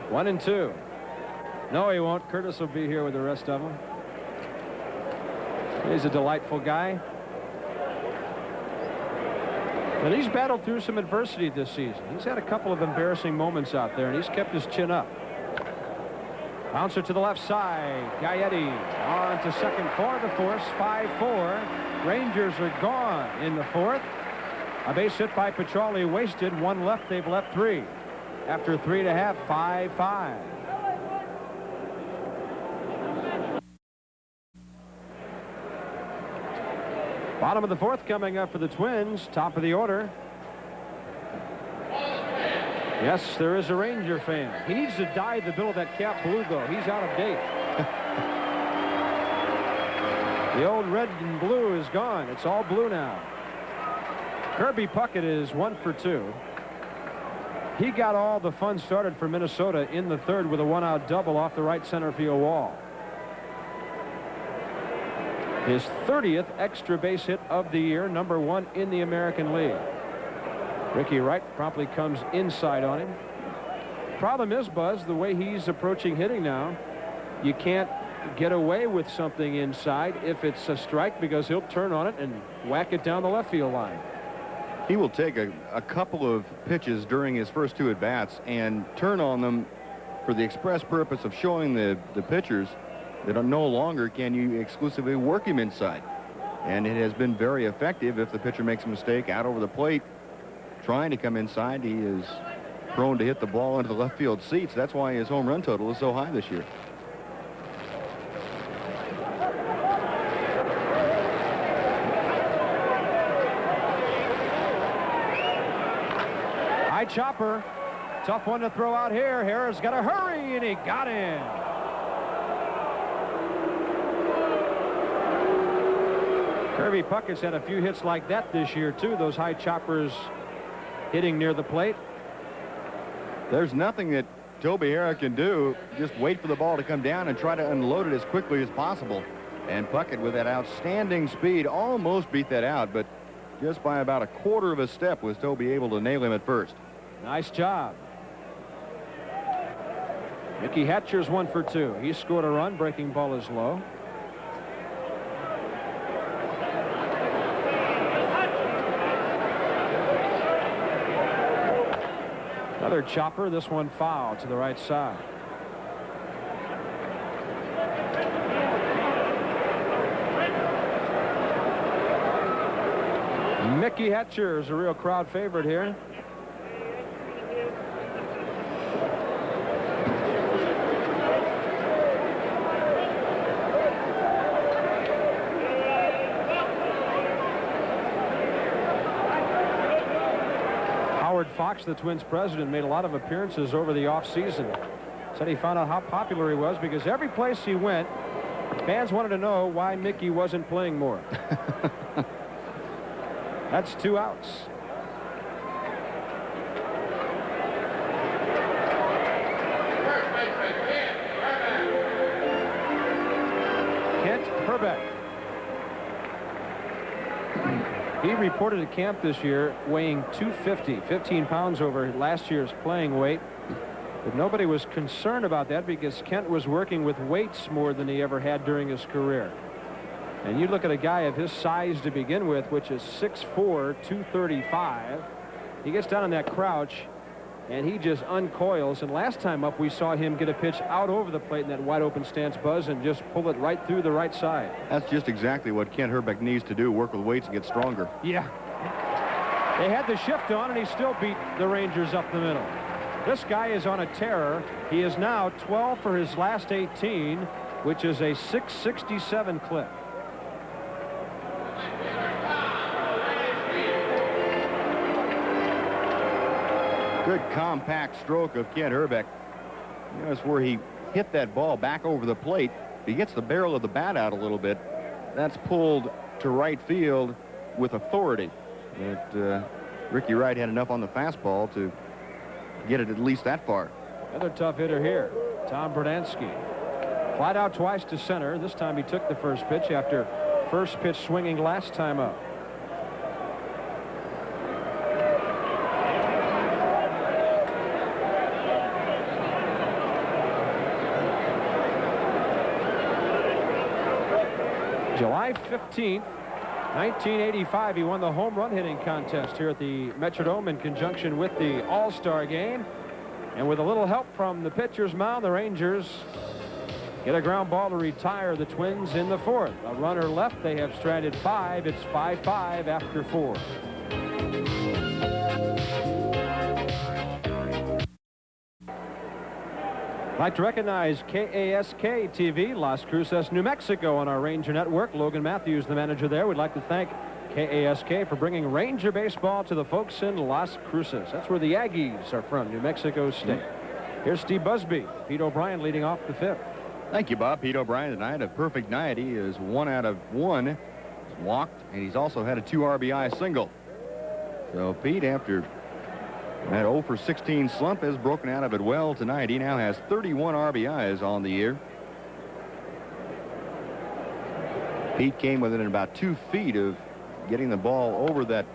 1-2. No, he won't. Curtis will be here with the rest of them. He's a delightful guy. But he's battled through some adversity this season. He's had a couple of embarrassing moments out there, and he's kept his chin up. Bouncer to the left side. Gaetti on to second for the force. 5-4. Rangers are gone in the 4th. A base hit by Petralli wasted. One left. They've left 3. After 3 1/2, 5-5. Bottom of the 4th coming up for the Twins. Top of the order. Yes, there is a Ranger fan. He needs to dye the bill of that cap blue, though. He's out of date. The old red and blue is gone. It's all blue now. Kirby Puckett is 1 for 2. He got all the fun started for Minnesota in the 3rd with a 1-out double off the right center field wall. His 30th extra base hit of the year, number 1 in the American League. Ricky Wright promptly comes inside on him. Problem is, Buzz, the way he's approaching hitting now, you can't get away with something inside if it's a strike, because he'll turn on it and whack it down the left field line. He will take a couple of pitches during his first 2 at-bats and turn on them for the express purpose of showing the pitchers that no longer can you exclusively work him inside. And it has been very effective. If the pitcher makes a mistake out over the plate trying to come inside, he is prone to hit the ball into the left field seats. That's why his home run total is so high this year. High chopper. Tough one to throw out here. Harris got to hurry, and he got in. Kirby Puckett's had a few hits like that this year, too. Those high choppers hitting near the plate. There's nothing that Toby Harrah can do. Just wait for the ball to come down and try to unload it as quickly as possible. And Puckett, with that outstanding speed, almost beat that out, but just by about a quarter of a step was Toby able to nail him at first. Nice job. Mickey Hatcher's 1 for 2. He scored a run. Breaking ball is low. Another chopper. This one foul to the right side. Mickey Hatcher is a real crowd favorite here. Howard Fox, the Twins president, made a lot of appearances over the offseason. Said he found out how popular he was because every place he went, fans wanted to know why Mickey wasn't playing more. That's 2 outs. Kent Hrbek. He reported at camp this year weighing 250, 15 pounds over last year's playing weight. But nobody was concerned about that because Kent was working with weights more than he ever had during his career. And you look at a guy of his size to begin with, which is 6'4", 235. He gets down in that crouch, and he just uncoils. And last time up, we saw him get a pitch out over the plate in that wide open stance, Buzz, and just pull it right through the right side. That's just exactly what Kent Hrbek needs to do, work with weights and get stronger. Yeah. They had the shift on, and he still beat the Rangers up the middle. This guy is on a tear. He is now 12 for his last 18, which is a .667 clip. Good compact stroke of Kent Hrbek. Notice where he hit that ball back over the plate. If he gets the barrel of the bat out a little bit, that's pulled to right field with authority. But Ricky Wright had enough on the fastball to get it at least that far. Another tough hitter here, Tom Brunansky. Flied out twice to center. This time he took the first pitch after first pitch swinging last time up. July 15th, 1985, he won the home run hitting contest here at the Metrodome in conjunction with the All-Star game. And with a little help from the pitcher's mound, the Rangers get a ground ball to retire the Twins in the 4th. A runner left. They have stranded 5. It's 5-5 after 4. I'd like to recognize KASK TV, Las Cruces, New Mexico, on our Ranger Network. Logan Matthews, the manager there. We'd like to thank KASK for bringing Ranger baseball to the folks in Las Cruces. That's where the Aggies are from, New Mexico State. Here's Steve Busby. Pete O'Brien leading off the fifth. Thank you, Bob. Pete O'Brien tonight, a perfect night. He is 1 out of 1. He's walked, and he's also had a 2 RBI single. So Pete, after that 0 for 16 slump, has broken out of it well tonight. He now has 31 RBIs on the year. Pete came within about 2 feet of getting the ball over that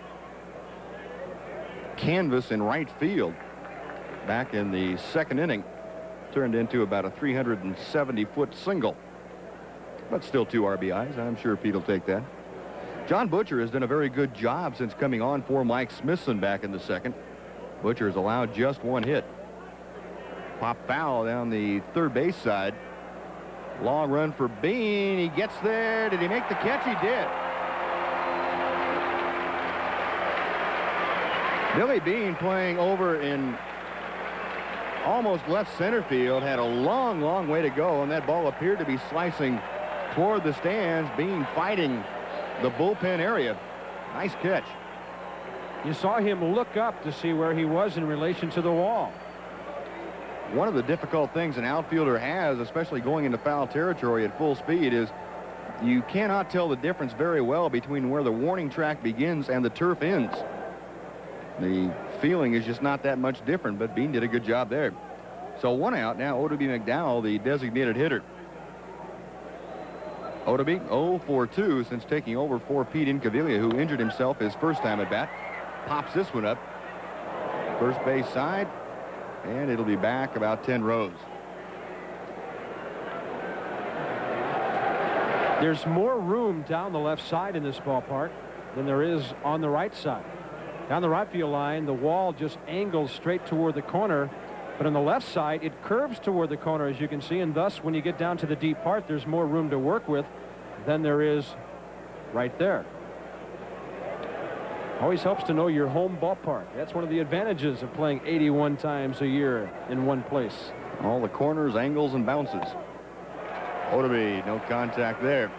canvas in right field back in the second inning. Turned into about a 370-foot single. But still 2 RBIs. I'm sure Pete will take that. John Butcher has done a very good job since coming on for Mike Smithson back in the second. Butcher has allowed just 1 hit. Pop foul down the third base side. Long run for Bean. He gets there. Did he make the catch? He did. Billy Bean, playing over in almost left center field, had a long way to go, and that ball appeared to be slicing toward the stands. Bean fighting the bullpen area. Nice catch. You saw him look up to see where he was in relation to the wall. One of the difficult things an outfielder has, especially going into foul territory at full speed, is you cannot tell the difference very well between where the warning track begins and the turf ends. The feeling is just not that much different, but Bean did a good job there. So 1 out now. Oddibe McDowell, the designated hitter. Oddibe 0 for 2 since taking over for Pete Incaviglia, who injured himself his first time at bat. Pops this one up. First base side, and it'll be back about 10 rows. There's more room down the left side in this ballpark than there is on the right side. Down the right field line, the wall just angles straight toward the corner, but on the left side, it curves toward the corner, as you can see, and thus, when you get down to the deep part, there's more room to work with than there is right there. Always helps to know your home ballpark. That's one of the advantages of playing 81 times a year in one place. All the corners, angles, and bounces. Oddibe, no contact there.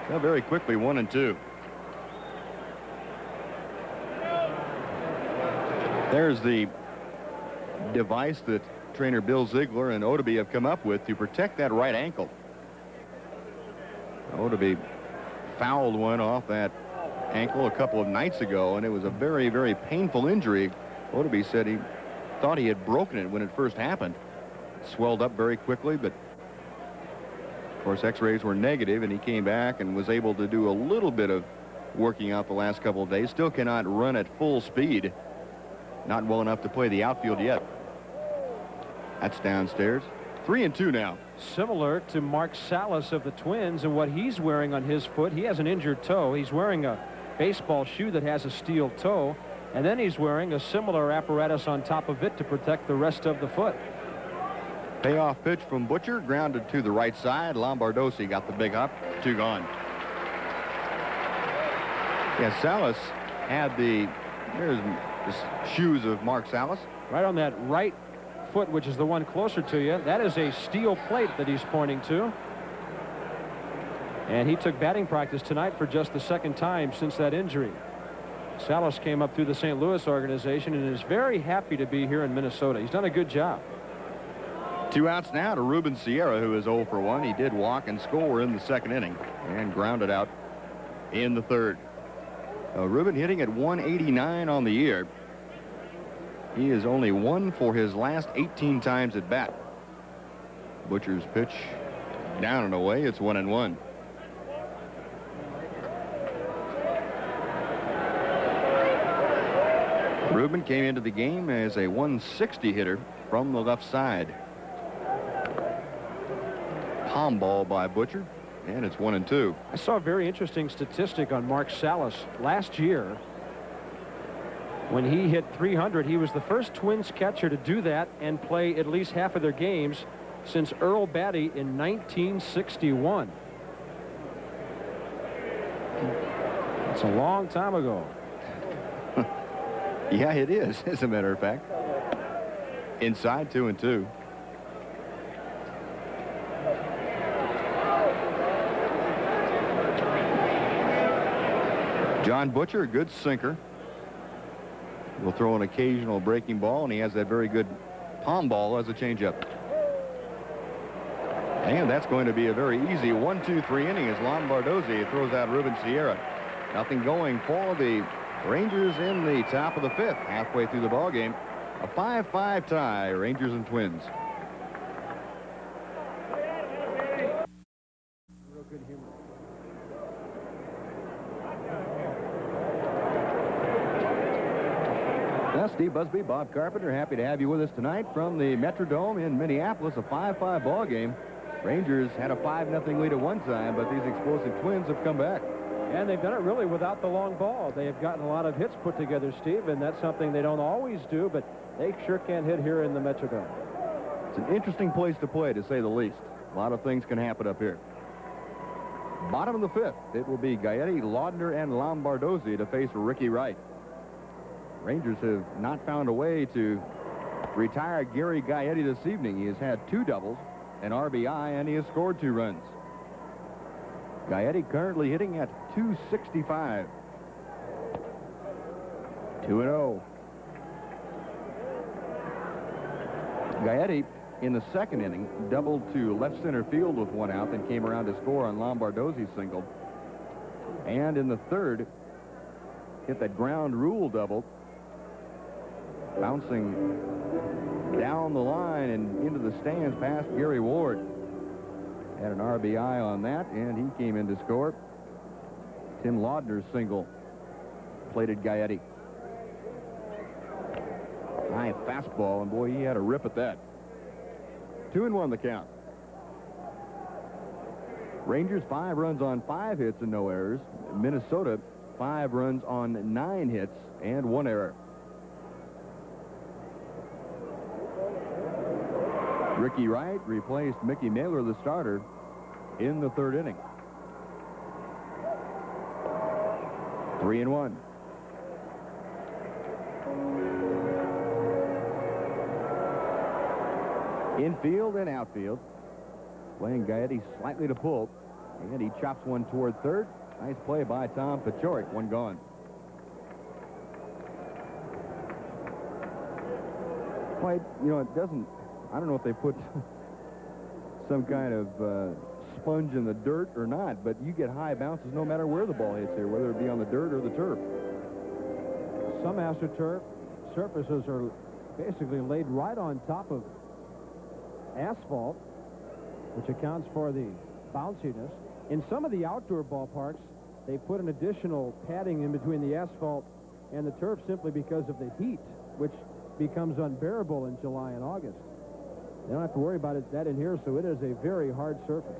Well, very quickly, 1 and 2. There's the device that trainer Bill Ziegler and Oddibe have come up with to protect that right ankle. Oddibe fouled one off that ankle a couple of nights ago, and it was a very painful injury. Oddibe said he thought he had broken it when it first happened. It swelled up very quickly, but of course x-rays were negative, and he came back and was able to do a little bit of working out the last couple of days. Still cannot run at full speed. Not well enough to play the outfield yet. That's downstairs. 3 and 2 now. Similar to Mark Salas of the Twins and what he's wearing on his foot. He has an injured toe. He's wearing a baseball shoe that has a steel toe, and then he's wearing a similar apparatus on top of it to protect the rest of the foot. Payoff pitch from Butcher, grounded to the right side. Lombardozzi got the big hop. 2 gone. Yeah, Salas had the shoes of Mark Salas. Right on that right foot, which is the one closer to you. That is a steel plate that he's pointing to. And he took batting practice tonight for just the second time since that injury. Salas came up through the St. Louis organization and is very happy to be here in Minnesota. He's done a good job. 2 outs now to Ruben Sierra, who is 0 for 1. He did walk and score in the second inning and grounded out in the third. Ruben hitting at 189 on the year. He is only 1 for his last 18 times at bat. Butcher's pitch down and away. It's 1-1. Ruben came into the game as a 160 hitter from the left side. Palm ball by Butcher, and it's 1-2. I saw a very interesting statistic on Mark Salas last year. When he hit 300, he was the first Twins catcher to do that and play at least half of their games since Earl Batty in 1961. That's a long time ago. Yeah, it is, as a matter of fact. Inside, 2-2. John Butcher, a good sinker. Will throw an occasional breaking ball, and he has that very good palm ball as a changeup. And that's going to be a very easy 1-2-3 inning as Lombardozzi throws out Ruben Sierra. Nothing going for the Rangers in the top of the 5th, halfway through the ball game. A 5-5 tie, Rangers and Twins. Real good humor. Well, Steve Busby, Bob Carpenter, happy to have you with us tonight from the Metrodome in Minneapolis. A 5-5 ball game. Rangers had a 5-0 lead at one time, but these explosive Twins have come back. And they've done it really without the long ball. They have gotten a lot of hits put together, Steve, and that's something they don't always do, but they sure can hit here in the Metrodome. It's an interesting place to play, to say the least. A lot of things can happen up here. Bottom of the 5th, it will be Gaetti, Laudner, and Lombardozzi to face Ricky Wright. Rangers have not found a way to retire Gary Gaetti this evening. He has had 2 doubles, an RBI, and he has scored 2 runs. Gaetti currently hitting at .265. 2-0. Gaetti, in the second inning, doubled to left center field with 1 out, then came around to score on Lombardozzi's single. And in the third, hit that ground rule double, bouncing down the line and into the stands past Gary Ward. Had an RBI on that, and he came in to score. Tim Laudner's single plated Gaetti. High fastball, and boy, he had a rip at that. 2-1 the count. Rangers 5 runs on 5 hits and no errors. Minnesota 5 runs on 9 hits and 1 error. Ricky Wright replaced Mickey Mailer, the starter, in the third inning. 3-1. Infield and outfield. Playing Gaetti slightly to pull, and he chops one toward third. Nice play by Tom Paciorek. 1 gone. Quite, you know, it doesn't. I don't know if they put some kind of sponge in the dirt or not, but you get high bounces no matter where the ball hits here, whether it be on the dirt or the turf. Some AstroTurf surfaces are basically laid right on top of asphalt, which accounts for the bounciness. In some of the outdoor ballparks, they put an additional padding in between the asphalt and the turf simply because of the heat, which becomes unbearable in July and August. They don't have to worry about that in here, so it is a very hard surface.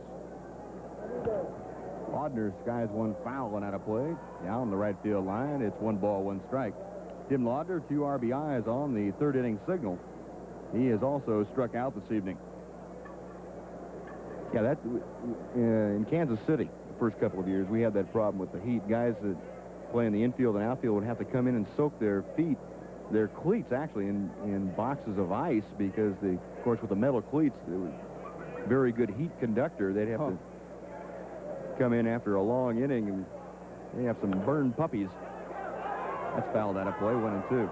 Laudner skies 1 foul and out of play. Down the right field line, it's 1 ball, 1 strike. Tim Laudner, 2 RBIs on the third inning signal. He has also struck out this evening. Yeah, that in Kansas City, the first couple of years, we had that problem with the heat. Guys that play in the infield and outfield would have to come in and soak their feet, their cleats actually, in boxes of ice because, of course, with the metal cleats, it was very good heat conductor. They'd have to come in after a long inning, and they have some burned puppies. That's fouled out of play, 1-2.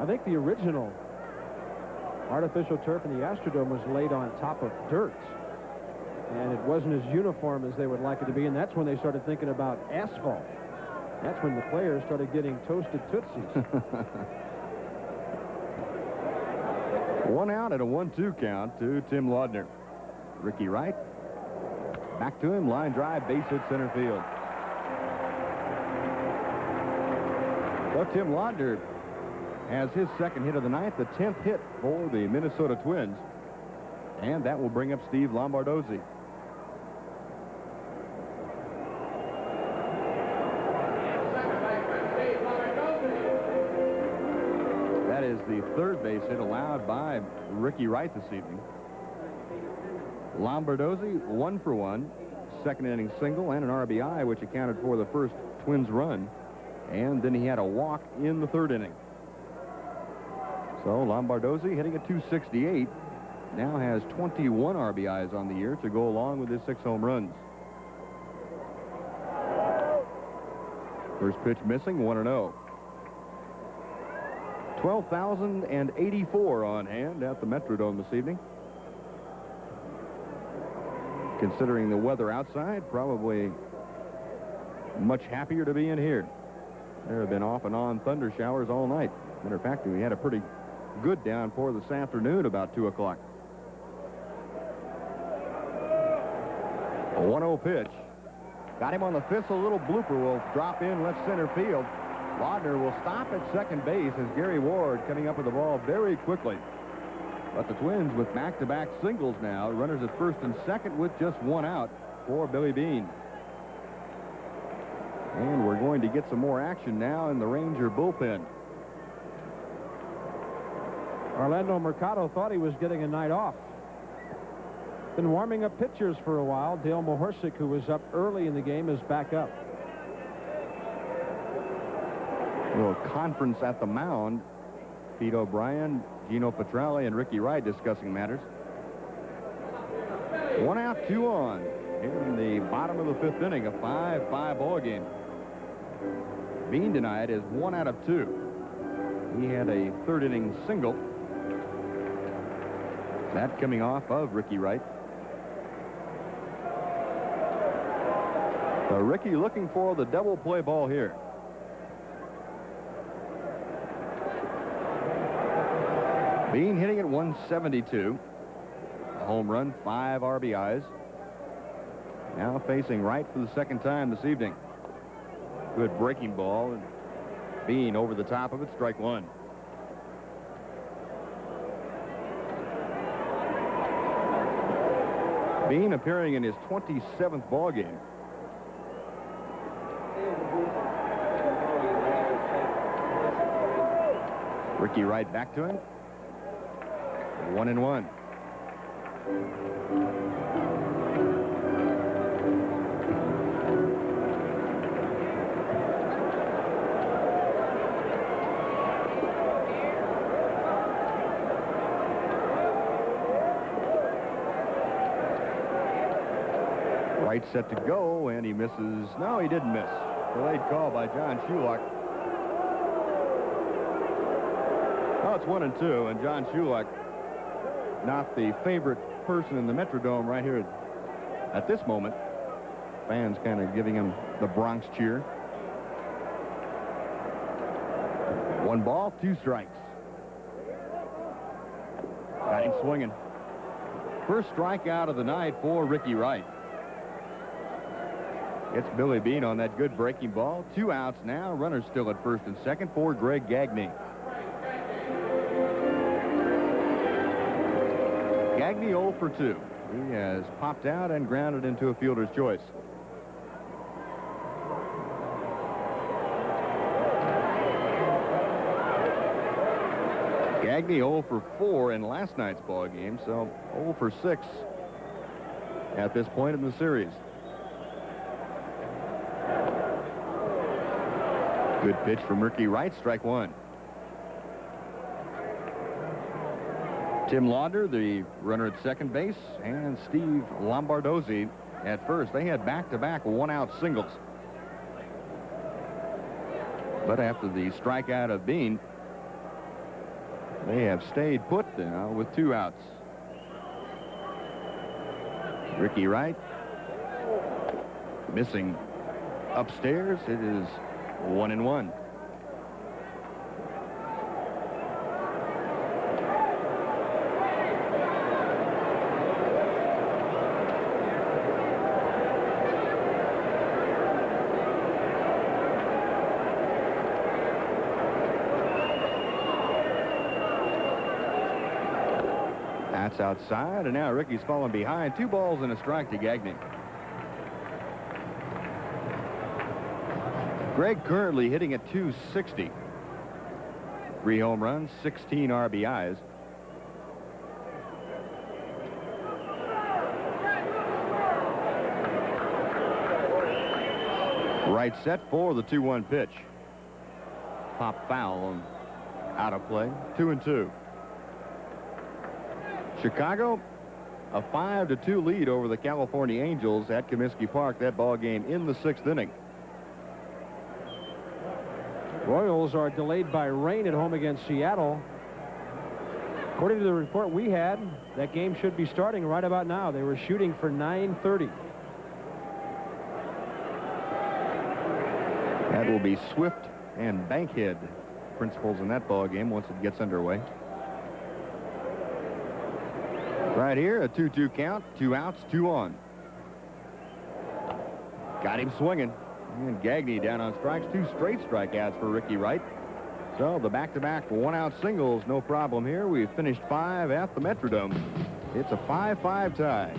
I think the original artificial turf in the Astrodome was laid on top of dirt, and it wasn't as uniform as they would like it to be, and that's when they started thinking about asphalt. That's when the players started getting toasted Tootsies. 1 out and a 1-2 count to Tim Laudner. Ricky Wright. Back to him. Line drive, base hit center field. Well, Tim Laudner has his second hit of the night, the 10th hit for the Minnesota Twins. And that will bring up Steve Lombardozzi. That is the third base hit allowed by Ricky Wright this evening. Lombardozzi 1 for 1, second inning single and an RBI, which accounted for the first Twins run. And then he had a walk in the third inning. So Lombardozzi, hitting at .268, now has 21 RBIs on the year to go along with his 6 home runs. First pitch missing, 1-0. 12,084 on hand at the Metrodome this evening. Considering the weather outside, probably much happier to be in here. There have been off and on thunder showers all night. Matter of fact, we had a pretty good downpour this afternoon about 2 o'clock. A 1-0 pitch. Got him on the fifth. A little blooper will drop in left center field. Laudner will stop at second base as Gary Ward coming up with the ball very quickly. But the Twins with back-to-back singles now. Runners at first and second with just one out for Billy Beane. And we're going to get some more action now in the Ranger bullpen. Orlando Mercado thought he was getting a night off. Been warming up pitchers for a while. Dale Mahorsic, who was up early in the game, is back up. A little conference at the mound. Pete O'Brien, Gino Petrale, and Ricky Wright discussing matters. 1 out, 2 on. In the bottom of the fifth inning, a 5-5 ball game. Beane tonight is 1 out of 2. He had a third inning single. That coming off of Ricky Wright. So Ricky looking for the double play ball here. Beane hitting at 172. A home run, 5 RBIs. Now facing right for the second time this evening. Good breaking ball, and Beane over the top of it, strike one. Beane appearing in his 27th ball game. Ricky Wright back to him. 1-1. Wright set to go, and he misses. No, he didn't miss. Delayed call by John Shulak. Oh, it's 1-2, and John Shulak, not the favorite person in the Metrodome right here at this moment. Fans kind of giving him the Bronx cheer. 1 ball, 2 strikes. Got him swinging. First strikeout of the night for Ricky Wright. It's Billy Beane on that good breaking ball. 2 outs now. Runners still at first and second for Greg Gagne. Gagne 0 for 2. He has popped out and grounded into a fielder's choice. Gagne 0 for 4 in last night's ball game, so 0 for 6 at this point in the series. Good pitch from Ricky Wright, strike one. Tim Lauder, the runner at second base, and Steve Lombardozzi at first. They had back-to-back one-out singles. But after the strikeout of Beane, they have stayed put now with 2 outs. Ricky Wright missing upstairs. It is 1-1. That's outside, and now Ricky's falling behind. 2 balls and a strike to Gagne. Greg currently hitting at 260. 3 home runs, 16 RBIs. Right set for the 2-1 pitch. Pop foul and out of play. 2-2. Chicago, a 5-2 lead over the California Angels at Comiskey Park. That ball game in the 6th inning. Royals are delayed by rain at home against Seattle. According to the report we had, that game should be starting right about now. They were shooting for 9:30. That will be Swift and Bankhead principals in that ball game once it gets underway. Right here, a 2-2 count, 2 outs, 2 on. Got him swinging. And Gagne down on strikes, 2 straight strikeouts for Ricky Wright. So the back-to-back 1-out singles, no problem here. We've finished 5 at the Metrodome. It's a 5-5 tie.